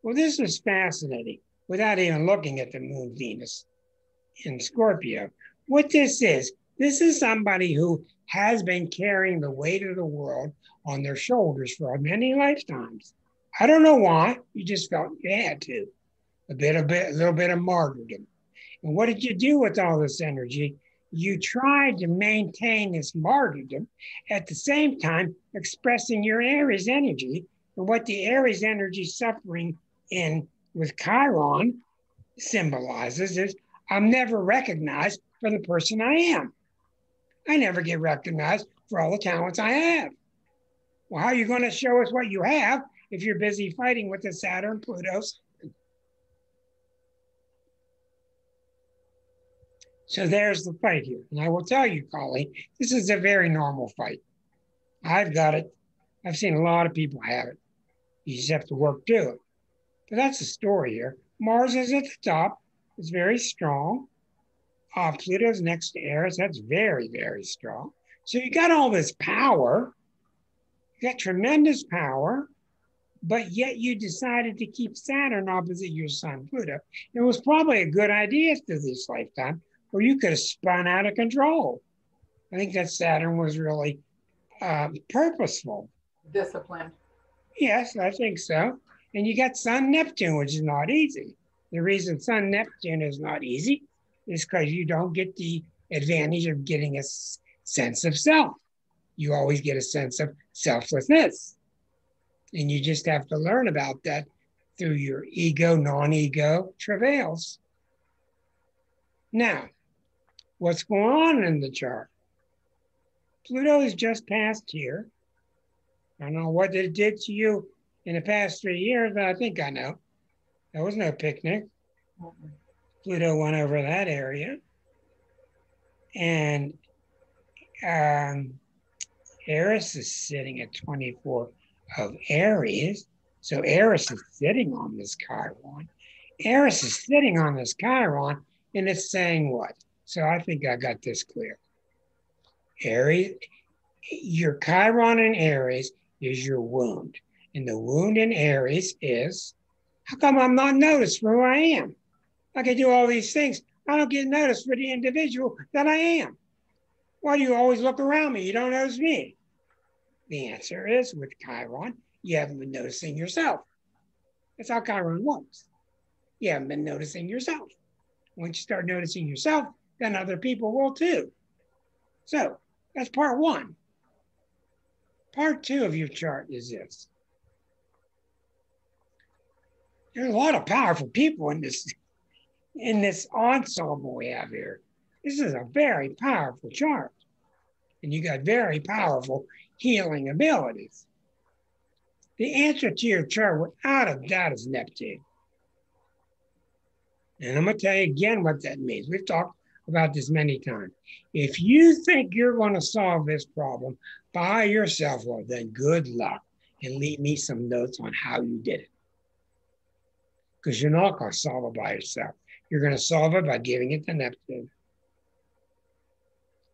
Well, this is fascinating without even looking at the moon Venus in Scorpio. What this is somebody who has been carrying the weight of the world on their shoulders for many lifetimes. I don't know why, you just felt you had to. A little bit of martyrdom. And what did you do with all this energy? You tried to maintain this martyrdom at the same time expressing your Aries energy. And what the Aries energy suffering in with Chiron symbolizes is I'm never recognized for the person I am. I never get recognized for all the talents I have. Well, how are you going to show us what you have if you're busy fighting with the Saturn, Pluto? So there's the fight here. And I will tell you, Colleen, this is a very normal fight. I've got it. I've seen a lot of people have it. You just have to work through it. But that's the story here. Mars is at the top. It's very strong. Pluto's next to Eris. That's very, very strong. So you got all this power. You got tremendous power. But yet you decided to keep Saturn opposite your sun, Pluto. It was probably a good idea through this lifetime, or you could have spun out of control. I think that Saturn was really purposeful. Disciplined. Yes, I think so. And you got Sun Neptune, which is not easy. The reason Sun Neptune is not easy is because you don't get the advantage of getting a sense of self. You always get a sense of selflessness. And you just have to learn about that through your ego, non-ego travails. Now, what's going on in the chart? Pluto is just passed here. I don't know what it did to you in the past 3 years, but I think I know. There was no picnic. Pluto went over that area. And Eris is sitting at 24 of Aries. So Eris is sitting on this Chiron. Eris is sitting on this Chiron, and it's saying what? So I think I got this clear. Aries, your Chiron in Aries is your wound. And the wound in Aries is, how come I'm not noticed for who I am? I can do all these things. I don't get noticed for the individual that I am. Why do you always look around me? You don't notice me. The answer is with Chiron, you haven't been noticing yourself. That's how Chiron works. You haven't been noticing yourself. Once you start noticing yourself, then other people will too. So that's part one. Part two of your chart is this. There's a lot of powerful people in this ensemble we have here. This is a very powerful chart. And you got very powerful healing abilities. The answer to your chart without a doubt is Neptune. And I'm going to tell you again what that means. We've talked about this many times. If you think you're going to solve this problem by yourself, well, then good luck. And leave me some notes on how you did it. Because you're not going to solve it by yourself. You're going to solve it by giving it to Neptune.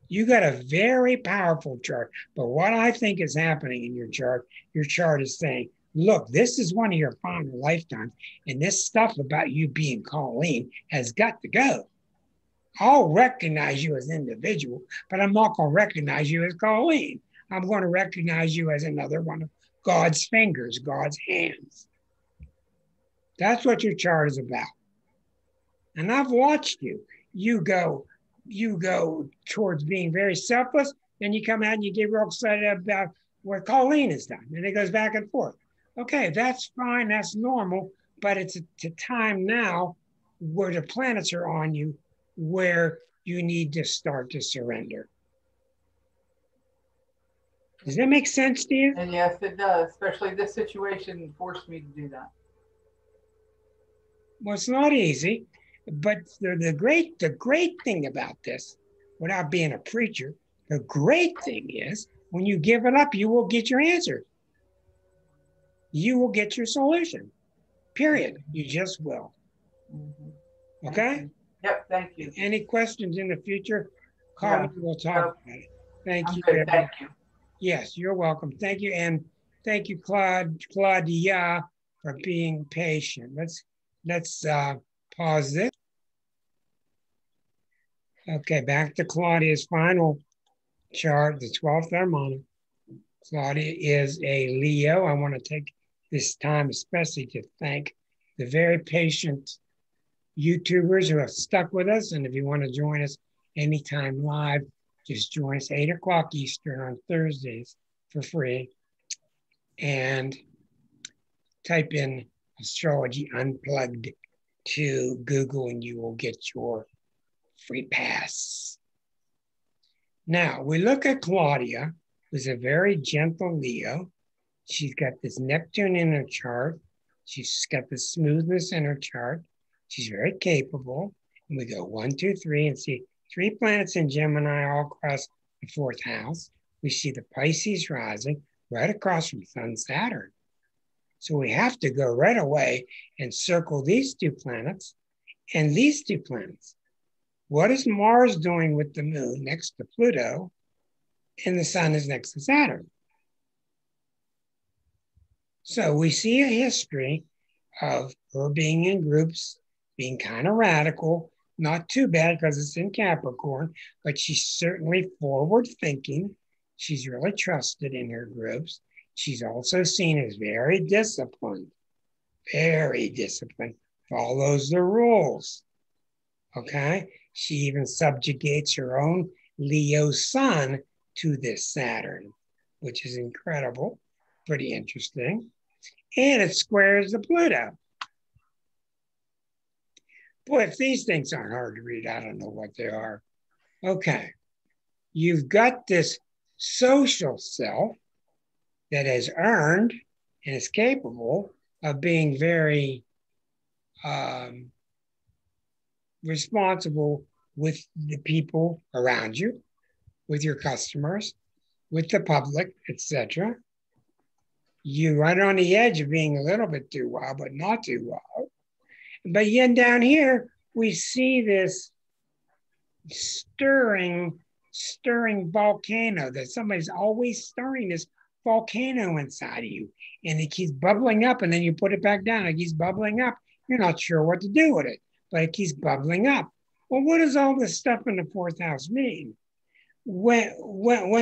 You got a very powerful chart, but what I think is happening in your chart is saying, look, this is one of your final lifetimes, and this stuff about you being Colleen has got to go. I'll recognize you as an individual, but I'm not going to recognize you as Colleen. I'm going to recognize you as another one of God's fingers, God's hands. That's what your chart is about. And I've watched you. You go towards being very selfless, then you come out and you get real excited about where Colleen is done. And it goes back and forth. Okay, that's fine, that's normal, but it's a time now where the planets are on you, where you need to start to surrender. Does that make sense to you? And yes, it does. Especially this situation forced me to do that. Well, it's not easy, but the great thing about this, without being a preacher, the great thing is when you give it up, you will get your answer. You will get your solution. Period. You just will. Mm-hmm. Okay? Yep, thank you. Any questions in the future? Call me, we'll talk about it. Thank you. Good, thank you. Yes, you're welcome. Thank you. And thank you, Claudia, for being patient. Let's pause this. Okay, back to Claudia's final chart, the 12th harmonic. Claudia is a Leo. I want to take this time especially to thank the very patient YouTubers who have stuck with us. And if you want to join us anytime live, just join us 8 o'clock Eastern on Thursdays for free. And type in Astrology Unplugged to Google and you will get your free pass. Now, we look at Claudia, who's a very gentle Leo. She's got this Neptune in her chart. She's got the smoothness in her chart. She's very capable. And we go 1, 2, 3 and see 3 planets in Gemini all across the 4th house. We see the Pisces rising right across from Sun Saturn. So we have to go right away and circle these 2 planets and these 2 planets. What is Mars doing with the moon next to Pluto? And the sun is next to Saturn. So we see a history of her being in groups, being kind of radical, not too bad because it's in Capricorn, but she's certainly forward thinking. She's really trusted in her groups. She's also seen as very disciplined, follows the rules, okay? She even subjugates her own Leo sun to this Saturn, which is incredible, pretty interesting. And it squares the Pluto. Boy, if these things aren't hard to read, I don't know what they are. Okay, you've got this social self that has earned and is capable of being very responsible with the people around you, with your customers, with the public, etc. You're right on the edge of being a little bit too wild, but not too wild. But yet down here, we see this stirring volcano, that somebody's always stirring this volcano inside of you. And it keeps bubbling up, and then you put it back down. It keeps bubbling up. You're not sure what to do with it, but it keeps bubbling up. Well, what does all this stuff in the 4th house mean? When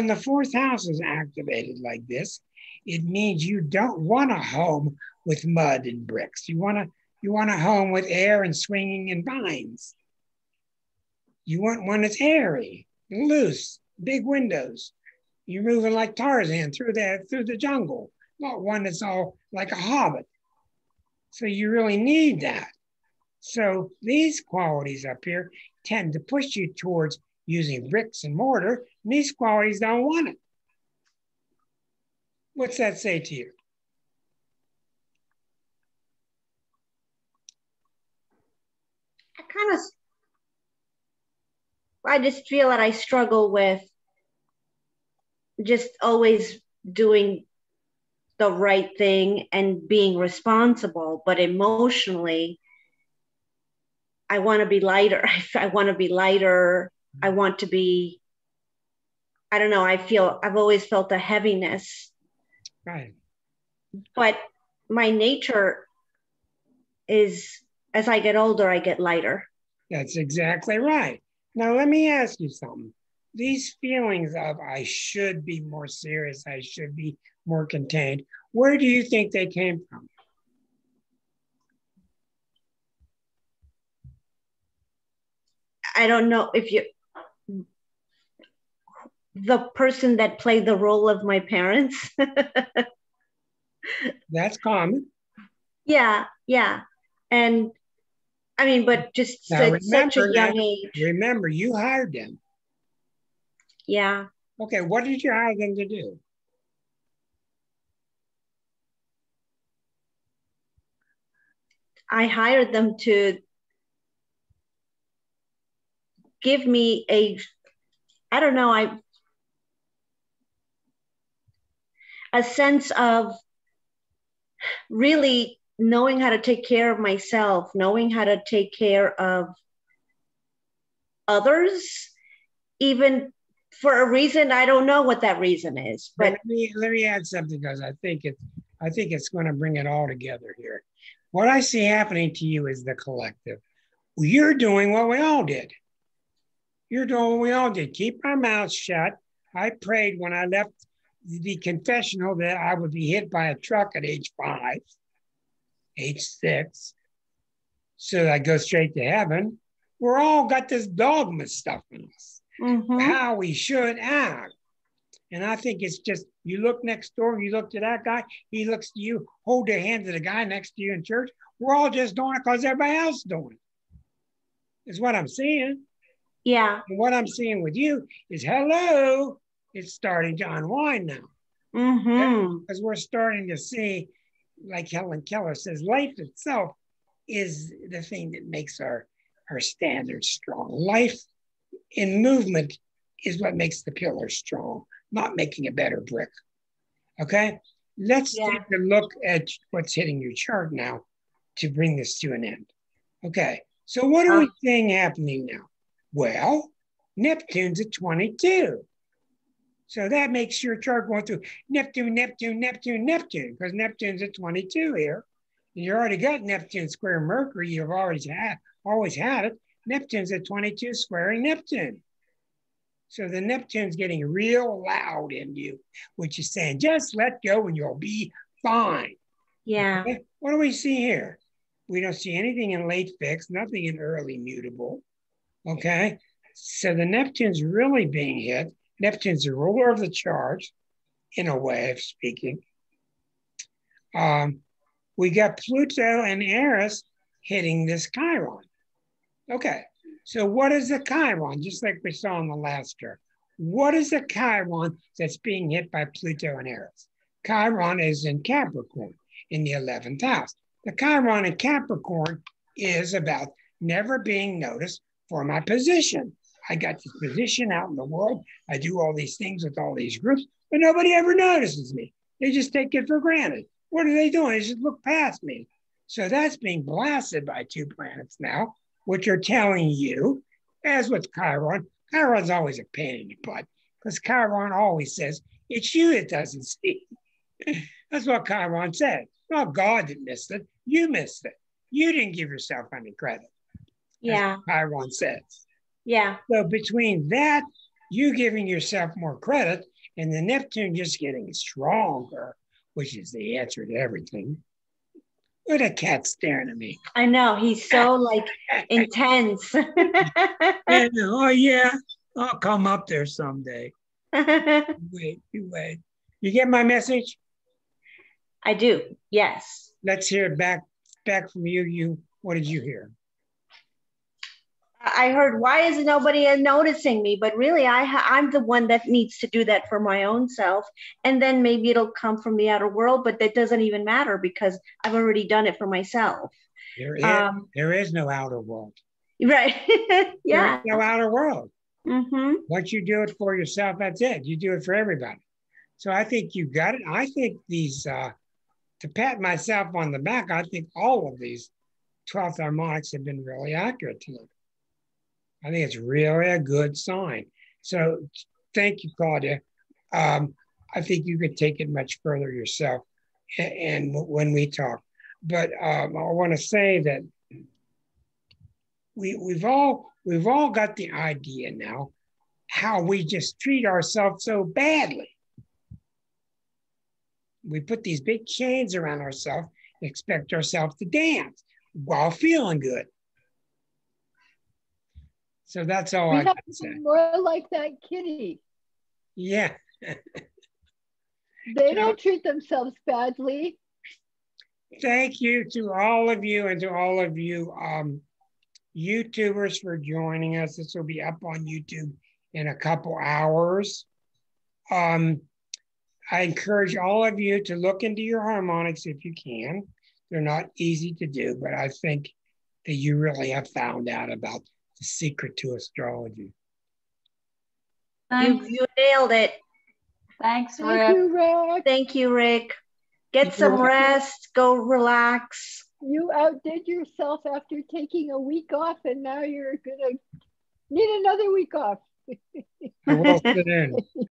the 4th house is activated like this, it means you don't want a home with mud and bricks. You want a home with air and swinging and vines. You want one that's airy, loose, big windows. You're moving like Tarzan through the jungle, not one that's all like a hobbit. So you really need that. So these qualities up here tend to push you towards using bricks and mortar, and these qualities don't want it. What's that say to you? I just feel that I struggle with just always doing the right thing and being responsible, but emotionally, I want to be lighter. I want to be lighter. I want to be, I don't know, I've always felt a heaviness. Right. But my nature is, as I get older, I get lighter. That's exactly right. Now, let me ask you something. These feelings of I should be more serious, I should be more contained, where do you think they came from? I don't know if you, the person that played the role of my parents. That's common. Yeah, yeah. And I mean, but just Now at such a young now, age. remember, you hired them. Yeah. Okay, what did you hire them to do? I hired them to give me I don't know, a sense of really knowing how to take care of myself, knowing how to take care of others, even for a reason. I don't know what that reason is, but let me add something, because I think it's going to bring it all together here. What I see happening to you is the collective. You're doing what we all did. You're doing what we all did. Keep our mouths shut. I prayed when I left the confessional that I would be hit by a truck at age 5, age 6, so that I go straight to heaven. We're all got this dogma stuff in us, how we should act. And I think it's just, you look next door, you look to that guy, he looks to you, hold the hand of the guy next to you in church. We're all just doing it because everybody else is doing it. Is what I'm seeing. Yeah. And what I'm seeing with you is, hello, it's starting to unwind now. Because we're starting to see, like Helen Keller says, life itself is the thing that makes our standards strong. Life in movement is what makes the pillars strong, not making a better brick. Okay? Let's take a look at what's hitting your chart now to bring this to an end. Okay, so what are we seeing happening now? Well, Neptune's at 22. So that makes your chart going through Neptune, Neptune, Neptune, Neptune, because Neptune's at 22 here. And you already got Neptune square Mercury. You've always had it. Neptune's at 22 squaring Neptune. So the Neptune's getting real loud in you, which is saying, just let go and you'll be fine. Yeah. Okay? What do we see here? We don't see anything in late fixed, nothing in early mutable. Okay? So the Neptune's really being hit. Neptune's the ruler of the charts, in a way of speaking. We got Pluto and Eris hitting this Chiron. Okay, so what is the Chiron? Just like we saw in the last chart. What is the Chiron that's being hit by Pluto and Eris? Chiron is in Capricorn in the 11th house. The Chiron in Capricorn is about never being noticed for my position. I got this position out in the world. I do all these things with all these groups, but nobody ever notices me. They just take it for granted. What are they doing? They just look past me. So that's being blasted by 2 planets now, which are telling you, as with Chiron, Chiron's always a pain in the butt, because Chiron always says, it's you that doesn't see. That's what Chiron said. Not God that missed it. You missed it. You didn't give yourself any credit. Yeah. Chiron says. Yeah. So between that, you giving yourself more credit, and the Neptune just getting stronger, which is the answer to everything. Look at a cat staring at me. I know, he's so like intense. Oh yeah, I'll come up there someday. Wait. You get my message? I do, yes. Let's hear it back from you. What did you hear? I heard, why isn't nobody noticing me? But really, I'm the one that needs to do that for my own self. And then maybe it'll come from the outer world, but that doesn't even matter because I've already done it for myself. There is no outer world. Right. Yeah. There's no outer world. Mm-hmm. Once you do it for yourself, that's it. You do it for everybody. So I think you got it. I think these, to pat myself on the back, I think all of these 12th harmonics have been really accurate to them. I think it's really a good sign. So thank you, Claudia. I think you could take it much further yourself and when we talk. But I want to say that we've all got the idea now how we just treat ourselves so badly. We put these big chains around ourselves and expect ourselves to dance while feeling good. So that's all I got to say. More like that kitty. Yeah. They don't treat themselves badly. Thank you to all of you and to all of you YouTubers for joining us. This will be up on YouTube in a couple hours. I encourage all of you to look into your harmonics if you can. They're not easy to do, but I think that you really have found out about the secret to astrology. You nailed it. Thanks, Thank Rick. you, Rick. Thank you, Rick. Get some rest, go relax. You outdid yourself after taking a week off, and now you're gonna need another week off. I will sit in.